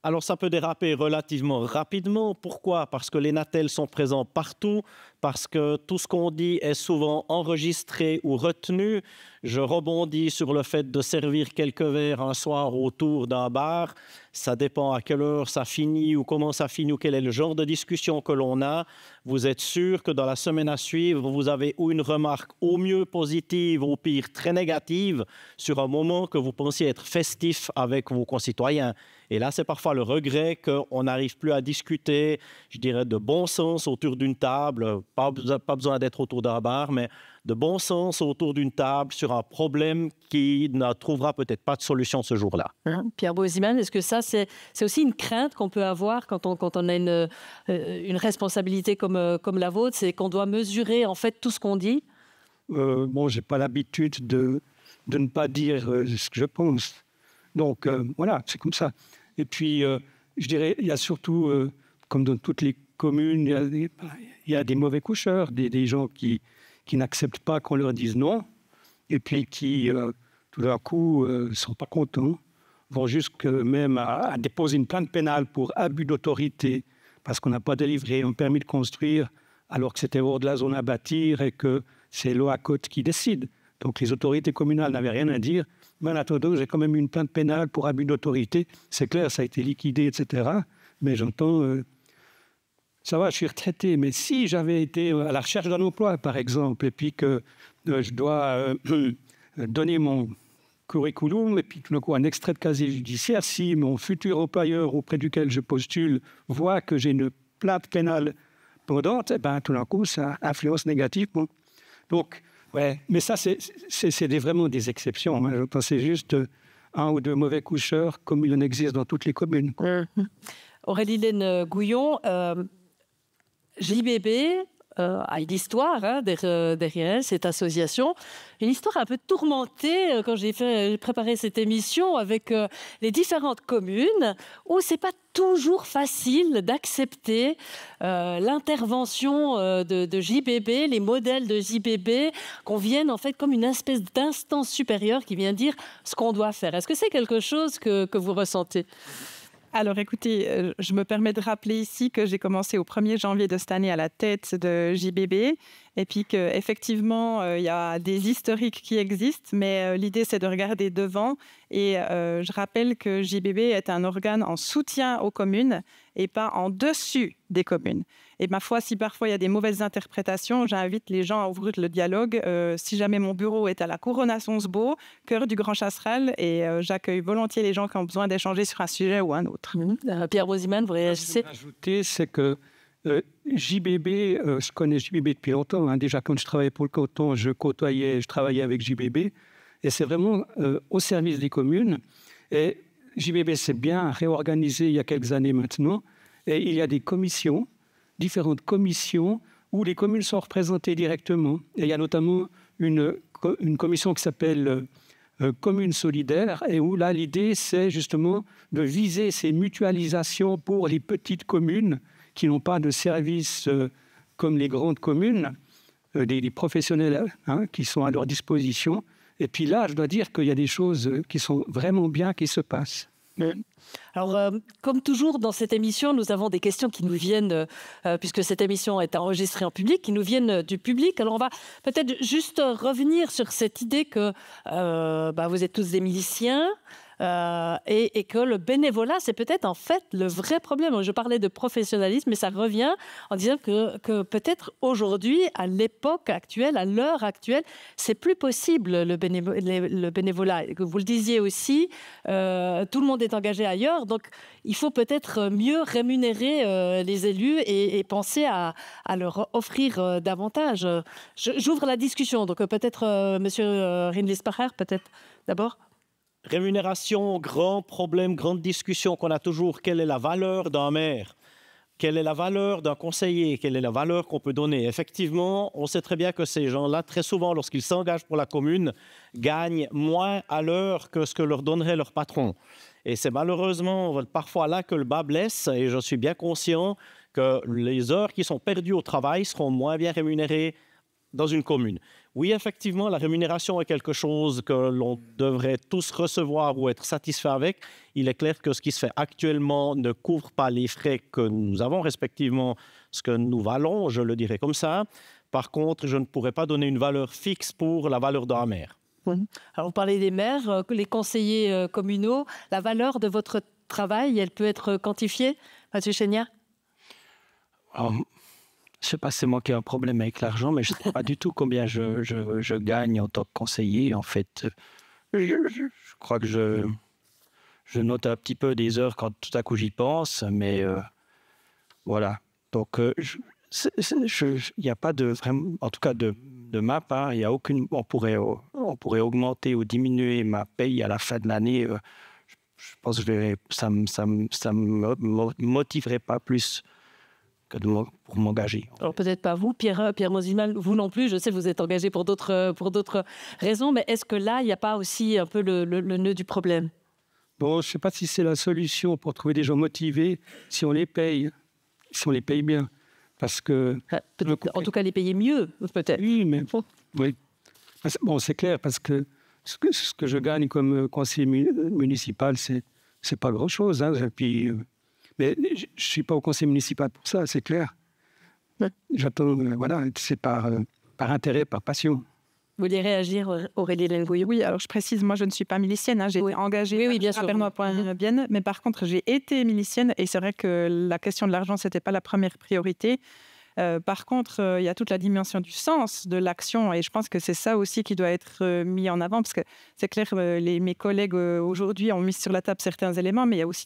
Alors, ça peut déraper relativement rapidement. Pourquoi? Parce que les Natel sont présents partout, parce que tout ce qu'on dit est souvent enregistré ou retenu. Je rebondis sur le fait de servir quelques verres un soir autour d'un bar. Ça dépend à quelle heure ça finit ou comment ça finit ou quel est le genre de discussion que l'on a. Vous êtes sûr que dans la semaine à suivre, vous avez ou une remarque au mieux positive, au pire très négative, sur un moment que vous pensiez être festif avec vos concitoyens. Et là, c'est parfois le regret qu'on n'arrive plus à discuter, je dirais, de bon sens autour d'une table. Pas besoin d'être autour d'un bar, mais de bon sens autour d'une table sur un problème qui ne trouvera peut-être pas de solution ce jour-là. Pierre Boziman, est-ce que ça, c'est aussi une crainte qu'on peut avoir quand on a une responsabilité comme la vôtre, c'est qu'on doit mesurer en fait tout ce qu'on dit? Bon, j'ai pas l'habitude de ne pas dire ce que je pense. Donc voilà, c'est comme ça. Et puis, je dirais, il y a surtout, comme dans toutes les communes, il y a des mauvais coucheurs, des gens qui n'acceptent pas qu'on leur dise non, et puis qui, tout d'un coup, ne sont pas contents, vont jusque même à déposer une plainte pénale pour abus d'autorité, parce qu'on n'a pas délivré un permis de construire, alors que c'était hors de la zone à bâtir et que c'est l'OACOT qui décide. Donc les autorités communales n'avaient rien à dire. Mais en attendant, j'ai quand même eu une plainte pénale pour abus d'autorité. C'est clair, ça a été liquidé, etc. Mais j'entends... ça va, je suis retraité. Mais si j'avais été à la recherche d'un emploi, par exemple, et puis que je dois donner mon curriculum, et puis tout d'un coup un extrait de casier judiciaire, si mon futur employeur auprès duquel je postule voit que j'ai une plainte pénale pendante, eh ben, tout d'un coup, ça influence négativement. Donc... ouais, mais ça, c'est vraiment des exceptions. Hein. Je pense que c'est juste un ou deux mauvais coucheurs, comme il en existe dans toutes les communes. Aurélie-Hélène Gouillon, JBB, a une histoire hein, derrière elle, cette association. Une histoire un peu tourmentée quand j'ai préparé cette émission avec les différentes communes où c'est pas toujours facile d'accepter l'intervention de JBB, les modèles de JBB, qu'on vienne en fait comme une espèce d'instance supérieure qui vient dire ce qu'on doit faire. Est-ce que c'est quelque chose que vous ressentez ? Alors écoutez, je me permets de rappeler ici que j'ai commencé au 1er janvier de cette année à la tête de JBB et puis qu'effectivement, il y a des historiques qui existent, mais l'idée c'est de regarder devant et je rappelle que JBB est un organe en soutien aux communes et pas en dessus des communes. Et ma foi, si parfois il y a des mauvaises interprétations, j'invite les gens à ouvrir le dialogue. Si jamais mon bureau est à la Couronne-à-Sonsbeau, cœur du Grand Chasseral, et j'accueille volontiers les gens qui ont besoin d'échanger sur un sujet ou un autre. Pierre Bosiman, vous réagissez ? Ce que je veux ajouter, c'est que JBB, je connais JBB depuis longtemps. Hein. Déjà, quand je travaillais pour le canton, je travaillais avec JBB. Et c'est vraiment au service des communes. Et JBB s'est bien réorganisé il y a quelques années maintenant. Et il y a des commissions, différentes commissions, où les communes sont représentées directement. Et il y a notamment une commission qui s'appelle Communes solidaires, et où là, l'idée, c'est justement de viser ces mutualisations pour les petites communes qui n'ont pas de services comme les grandes communes, des professionnels hein, qui sont à leur disposition. Et puis là, je dois dire qu'il y a des choses qui sont vraiment bien qui se passent. Alors, comme toujours dans cette émission, nous avons des questions qui nous viennent, puisque cette émission est enregistrée en public, qui nous viennent du public. Alors, on va peut-être juste revenir sur cette idée que vous êtes tous des miliciens. Et que le bénévolat, c'est peut-être en fait le vrai problème. Je parlais de professionnalisme, mais ça revient en disant que peut-être aujourd'hui, à l'époque actuelle, à l'heure actuelle, c'est plus possible le bénévolat. Et que vous le disiez aussi, tout le monde est engagé ailleurs, donc il faut peut-être mieux rémunérer les élus et penser à leur offrir davantage. J'ouvre la discussion, donc peut-être Monsieur Rinlis-Pacher, peut-être d'abord. Rémunération, grand problème, grande discussion qu'on a toujours. Quelle est la valeur d'un maire ? Quelle est la valeur d'un conseiller ? Quelle est la valeur qu'on peut donner ? Effectivement, on sait très bien que ces gens-là, très souvent, lorsqu'ils s'engagent pour la commune, gagnent moins à l'heure que ce que leur donnerait leur patron. Et c'est malheureusement parfois là que le bas blesse. Et je suis bien conscient que les heures qui sont perdues au travail seront moins bien rémunérées dans une commune. Oui, effectivement, la rémunération est quelque chose que l'on devrait tous recevoir ou être satisfait avec. Il est clair que ce qui se fait actuellement ne couvre pas les frais que nous avons, respectivement ce que nous valons, je le dirais comme ça. Par contre, je ne pourrais pas donner une valeur fixe pour la valeur d'un maire. Alors, vous parlez des maires, les conseillers communaux. La valeur de votre travail, elle peut être quantifiée, Mathieu Chéniard ? Je ne sais pas si c'est moi qui ai un problème avec l'argent, mais je ne sais pas du tout combien je gagne en tant que conseiller. En fait, je crois que je note un petit peu des heures quand tout à coup j'y pense, mais voilà. Donc, il n'y a pas de vraiment, en tout cas de ma part, il y a aucune. On pourrait augmenter ou diminuer ma paye à la fin de l'année. Je pense que ça me motiverait pas plus pour m'engager. Alors peut-être pas vous, Pierre Bosiman, vous non plus, je sais que vous êtes engagé pour d'autres raisons, mais est-ce que là, il n'y a pas aussi un peu le nœud du problème ? Bon, je ne sais pas si c'est la solution pour trouver des gens motivés, si on les paye bien. Parce que... En tout cas, les payer mieux, peut-être. Oui, mais oui. Bon, c'est clair, parce que ce que je gagne comme conseiller municipal, c'est pas grand-chose. Hein, puis, mais je ne suis pas au conseil municipal pour ça, c'est clair. J'attends, voilà, c'est par intérêt, par passion. Vous voulez réagir, Aurélie Lengouillou ? Oui, alors je précise, moi je ne suis pas milicienne, hein, j'ai été engagée bien sûr. Bernard-Point-Bienne, mais par contre j'ai été milicienne et c'est vrai que la question de l'argent, ce n'était pas la première priorité. Par contre, il y a toute la dimension du sens de l'action et je pense que c'est ça aussi qui doit être mis en avant parce que c'est clair, mes collègues aujourd'hui ont mis sur la table certains éléments, mais il y a aussi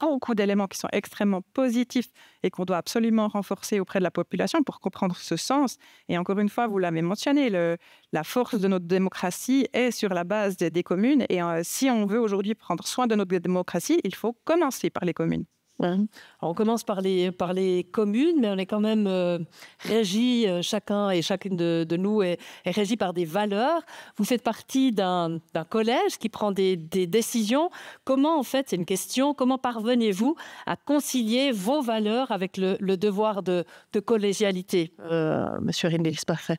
beaucoup d'éléments qui sont extrêmement positifs et qu'on doit absolument renforcer auprès de la population pour comprendre ce sens. Et encore une fois, vous l'avez mentionné, la force de notre démocratie est sur la base des communes. Et si on veut aujourd'hui prendre soin de notre démocratie, il faut commencer par les communes. Alors, on commence par les communes, mais on est quand même régi, chacun et chacune de nous est régi par des valeurs. Vous faites partie d'un collège qui prend des décisions. Comment, en fait, c'est une question, comment parvenez-vous à concilier vos valeurs avec le devoir de collégialité, Monsieur Rindelis, parfait.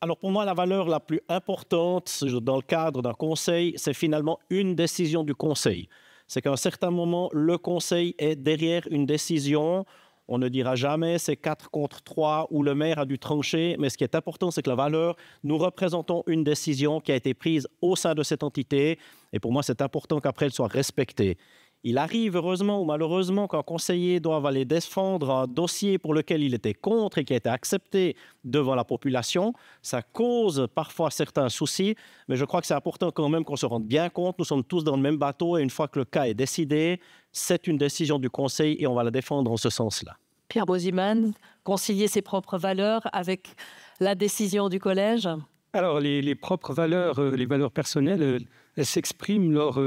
Alors pour moi, la valeur la plus importante dans le cadre d'un conseil, c'est finalement une décision du conseil. C'est qu'à un certain moment, le conseil est derrière une décision. On ne dira jamais c'est 4 contre 3 ou le maire a dû trancher. Mais ce qui est important, c'est que la valeur, nous représentons une décision qui a été prise au sein de cette entité. Et pour moi, c'est important qu'après, elle soit respectée. Il arrive, heureusement ou malheureusement, qu'un conseiller doive aller défendre un dossier pour lequel il était contre et qui a été accepté devant la population. Ça cause parfois certains soucis, mais je crois que c'est important quand même qu'on se rende bien compte. Nous sommes tous dans le même bateau et une fois que le cas est décidé, c'est une décision du conseil et on va la défendre en ce sens-là. Pierre Bosiman, concilier ses propres valeurs avec la décision du collège? Alors, les propres valeurs, les valeurs personnelles, elles s'expriment lors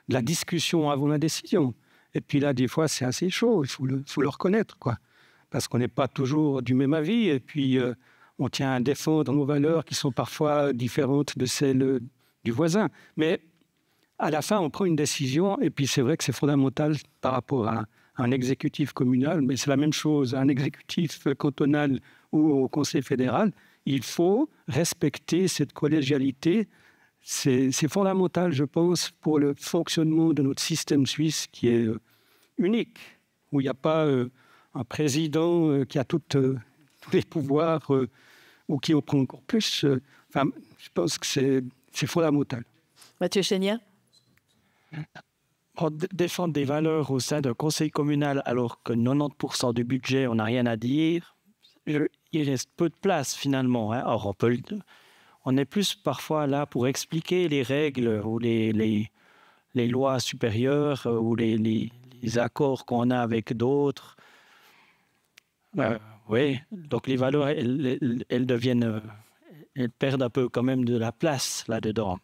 de la discussion avant la décision. Et puis là, des fois, c'est assez chaud, il faut le reconnaître, quoi. Parce qu'on n'est pas toujours du même avis, et puis on tient à défendre nos valeurs qui sont parfois différentes de celles du voisin. Mais à la fin, on prend une décision, et puis c'est vrai que c'est fondamental par rapport à un exécutif communal, mais c'est la même chose, un exécutif cantonal ou au Conseil fédéral. Il faut respecter cette collégialité. C'est fondamental, je pense, pour le fonctionnement de notre système suisse qui est unique, où il n'y a pas un président qui a tous les pouvoirs ou qui en prend encore plus. Enfin, je pense que c'est fondamental. Mathieu Chénier? Défendre des valeurs au sein d'un conseil communal alors que 90% du budget, on n'a rien à dire, il reste peu de place finalement. Hein. Or, on est plus parfois là pour expliquer les règles ou les lois supérieures ou les accords qu'on a avec d'autres. Oui, donc les valeurs, elles perdent un peu quand même de la place là-dedans.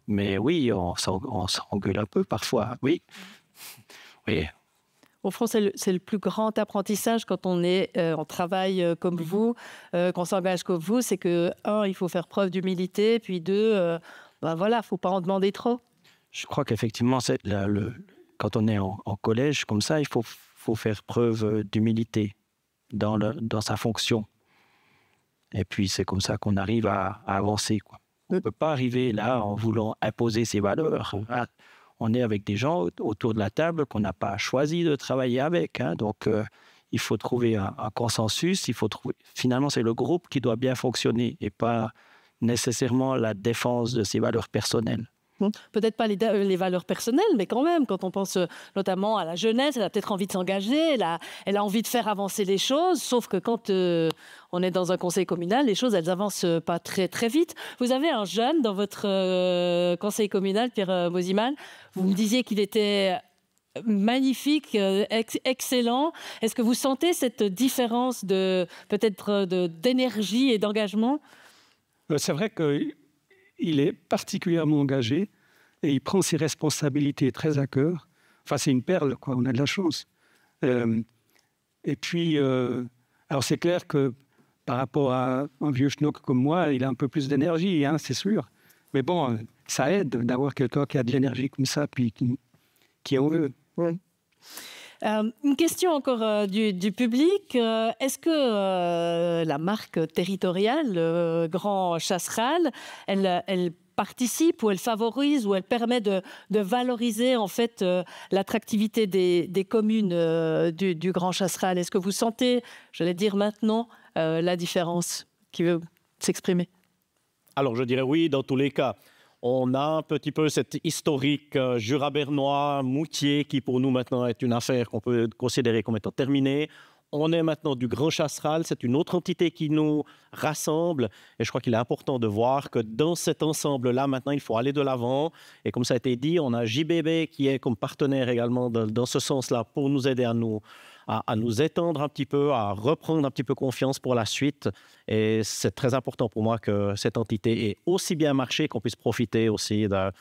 Mais oui, on s'engueule un peu parfois, oui. Oui. Au fond, c'est le plus grand apprentissage quand on travaille comme vous, qu'on s'engage comme vous, c'est que, un, il faut faire preuve d'humilité, puis deux, voilà, il ne faut pas en demander trop. Je crois qu'effectivement, quand on est en collège comme ça, il faut faire preuve d'humilité dans sa fonction. Et puis, c'est comme ça qu'on arrive à avancer, quoi. On ne peut pas arriver là en voulant imposer ses valeurs. On est avec des gens autour de la table qu'on n'a pas choisi de travailler avec. Hein. Donc, il faut trouver un consensus. Finalement, c'est le groupe qui doit bien fonctionner et pas nécessairement la défense de ses valeurs personnelles. Peut-être pas les valeurs personnelles, mais quand même, quand on pense notamment à la jeunesse, elle a peut-être envie de s'engager, elle a envie de faire avancer les choses, sauf que quand on est dans un conseil communal, les choses, elles avancent pas très, très vite. Vous avez un jeune dans votre conseil communal, Pierre Bosiman. Vous me disiez qu'il était magnifique, excellent. Est-ce que vous sentez cette différence d'énergie et d'engagement? C'est vrai qu'il est particulièrement engagé et il prend ses responsabilités très à cœur. Enfin, c'est une perle, quoi. On a de la chance. Et puis, alors c'est clair que par rapport à un vieux schnock comme moi, il a un peu plus d'énergie, hein, c'est sûr. Mais bon, ça aide d'avoir quelqu'un qui a de l'énergie comme ça, puis qui en veut. Oui. Une question encore du public. Est-ce que la marque territoriale, Grand Chasseral, elle participe ou elle favorise ou elle permet de valoriser en fait l'attractivité des communes du Grand Chasseral? Est-ce que vous sentez, j'allais dire maintenant, la différence qui veut s'exprimer? Alors je dirais oui dans tous les cas. On a un petit peu cette historique Jura-bernois, Moutier, qui pour nous maintenant est une affaire qu'on peut considérer comme étant terminée. On est maintenant du Grand Chasseral, c'est une autre entité qui nous rassemble. Et je crois qu'il est important de voir que dans cet ensemble-là, maintenant, il faut aller de l'avant. Et comme ça a été dit, on a JBB qui est comme partenaire également dans ce sens-là pour nous aider à nous étendre un petit peu, à reprendre un petit peu confiance pour la suite. Et c'est très important pour moi que cette entité ait aussi bien marché qu'on puisse profiter aussi de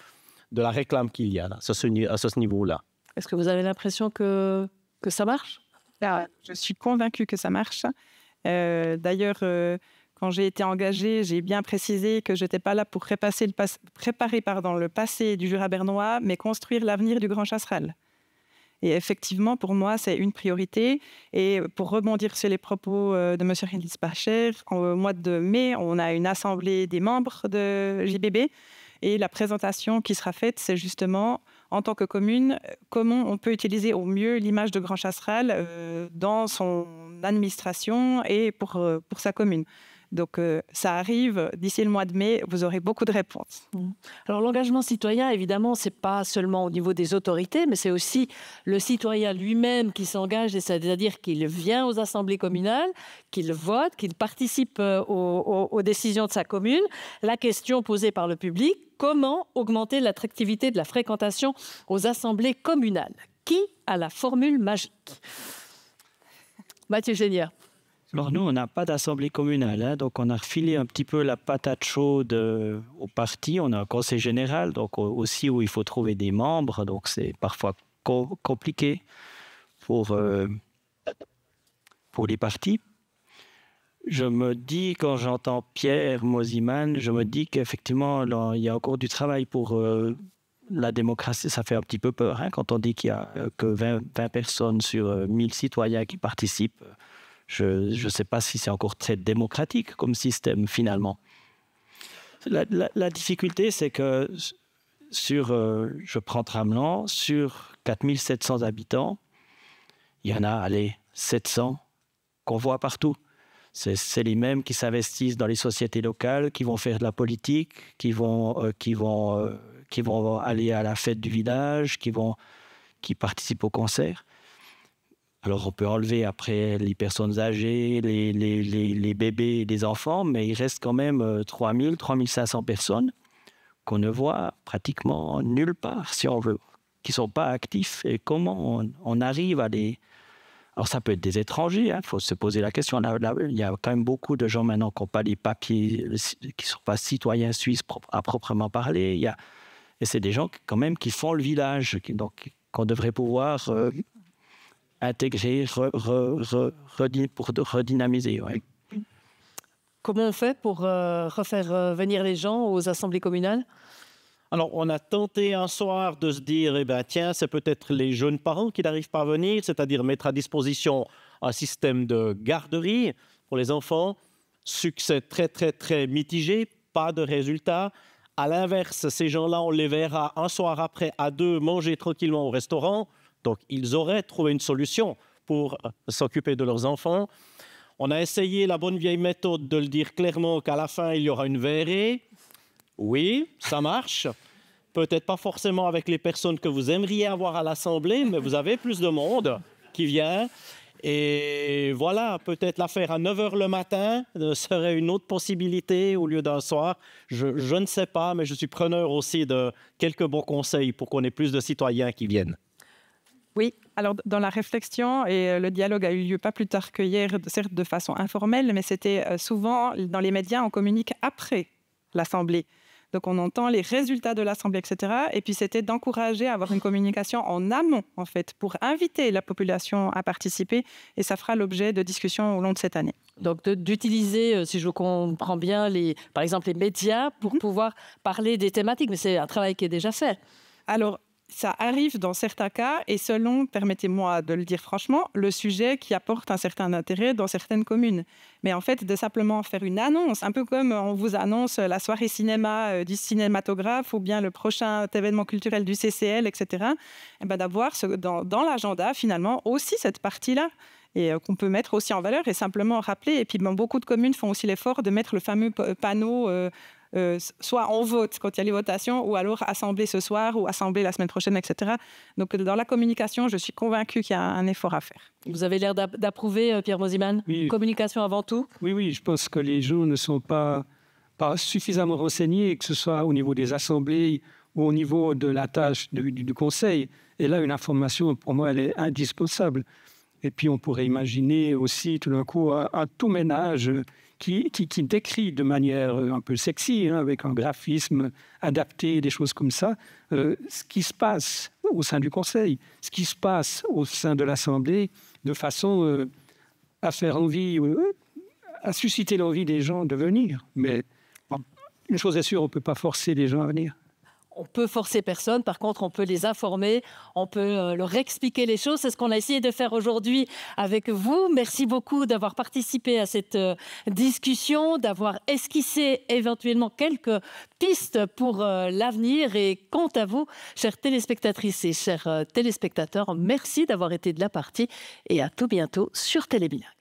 la réclame qu'il y a là, à ce niveau-là. Est-ce que vous avez l'impression que ça marche? Je suis convaincue que ça marche. D'ailleurs, quand j'ai été engagée, j'ai bien précisé que je n'étais pas là pour préparer le passé du Jura bernois, mais construire l'avenir du Grand Chasseral. Et effectivement, pour moi, c'est une priorité. Et pour rebondir sur les propos de M. Hendricks-Bacher, au mois de mai, on a une assemblée des membres de JBB. Et la présentation qui sera faite, c'est justement, en tant que commune, comment on peut utiliser au mieux l'image de Grand Chasseral dans son administration et pour sa commune. Donc, ça arrive, d'ici le mois de mai, vous aurez beaucoup de réponses. Alors, l'engagement citoyen, évidemment, ce n'est pas seulement au niveau des autorités, mais c'est aussi le citoyen lui-même qui s'engage, c'est-à-dire qu'il vient aux assemblées communales, qu'il vote, qu'il participe aux décisions de sa commune. La question posée par le public, comment augmenter l'attractivité de la fréquentation aux assemblées communales? Qui a la formule magique? Mathieu Génière. Alors nous, on n'a pas d'assemblée communale, hein, donc on a refilé un petit peu la patate chaude au parti. On a un conseil général, donc aussi où il faut trouver des membres, donc c'est parfois compliqué pour les partis. Je me dis, quand j'entends Pierre Mosiman, je me dis qu'effectivement, il y a encore du travail pour la démocratie. Ça fait un petit peu peur, hein, quand on dit qu'il n'y a que 20 personnes sur 1000 citoyens qui participent. Je ne sais pas si c'est encore très démocratique comme système, finalement. La difficulté, c'est que je prends Tramelan, sur 4700 habitants, il y en a, 700 qu'on voit partout. C'est les mêmes qui s'investissent dans les sociétés locales, qui vont faire de la politique, qui vont aller à la fête du village, qui participent au concert. Alors, on peut enlever après les personnes âgées, les bébés et les enfants, mais il reste quand même 3000, 3500 personnes qu'on ne voit pratiquement nulle part, si on veut, qui ne sont pas actifs. Et comment on arrive à les... Alors, ça peut être des étrangers, il faut se poser la question. Il y a quand même beaucoup de gens maintenant qui n'ont pas les papiers, qui ne sont pas citoyens suisses à proprement parler. Et c'est des gens quand même qui font le village, donc qu'on devrait pouvoir... intégrer, pour redynamiser. Ouais. Comment on fait pour refaire venir les gens aux assemblées communales? Alors, on a tenté un soir de se dire, tiens, c'est peut-être les jeunes parents qui n'arrivent pas à venir, c'est-à-dire mettre à disposition un système de garderie pour les enfants. Succès très, très, très mitigé, pas de résultat. À l'inverse, ces gens-là, on les verra un soir après, à deux, manger tranquillement au restaurant. Donc, ils auraient trouvé une solution pour s'occuper de leurs enfants. On a essayé la bonne vieille méthode de le dire clairement qu'à la fin, il y aura une verrée. Oui, ça marche. Peut-être pas forcément avec les personnes que vous aimeriez avoir à l'Assemblée, mais vous avez plus de monde qui vient. Et voilà, peut-être la faire à 9h le matin serait une autre possibilité au lieu d'un soir. Je ne sais pas, mais je suis preneur aussi de quelques bons conseils pour qu'on ait plus de citoyens qui viennent. Oui, alors dans la réflexion, et le dialogue a eu lieu pas plus tard que hier, certes de façon informelle, mais c'était souvent dans les médias, on communique après l'Assemblée. Donc on entend les résultats de l'Assemblée, etc. Et puis c'était d'encourager à avoir une communication en amont, en fait, pour inviter la population à participer. Et ça fera l'objet de discussions au long de cette année. Donc d'utiliser, si je comprends bien, par exemple les médias pour pouvoir parler des thématiques. Mais c'est un travail qui est déjà fait. Alors, ça arrive dans certains cas et selon, permettez-moi de le dire franchement, le sujet qui apporte un certain intérêt dans certaines communes. Mais en fait, de simplement faire une annonce, un peu comme on vous annonce la soirée cinéma du cinématographe ou bien le prochain événement culturel du CCL, etc., et ben d'avoir dans l'agenda, finalement, aussi cette partie-là et qu'on peut mettre aussi en valeur et simplement rappeler. Et puis, beaucoup de communes font aussi l'effort de mettre le fameux panneau soit on vote quand il y a les votations, ou alors assemblée ce soir ou assemblée la semaine prochaine, etc. Donc, dans la communication, je suis convaincue qu'il y a un effort à faire. Vous avez l'air d'approuver, Pierre Mosiman. Oui. Communication avant tout. Oui, je pense que les gens ne sont pas suffisamment renseignés, que ce soit au niveau des assemblées ou au niveau de la tâche du conseil. Et là, une information, pour moi, elle est indispensable. Et puis, on pourrait imaginer aussi, tout d'un coup, un tout ménage qui décrit de manière un peu sexy, avec un graphisme adapté, des choses comme ça, ce qui se passe au sein du Conseil, ce qui se passe au sein de l'Assemblée, de façon à faire envie, à susciter l'envie des gens de venir. Mais une chose est sûre, on ne peut pas forcer les gens à venir. On peut forcer personne, par contre, on peut les informer, on peut leur expliquer les choses. C'est ce qu'on a essayé de faire aujourd'hui avec vous. Merci beaucoup d'avoir participé à cette discussion, d'avoir esquissé éventuellement quelques pistes pour l'avenir. Et quant à vous, chères téléspectatrices et chers téléspectateurs, merci d'avoir été de la partie et à tout bientôt sur Télébilingue.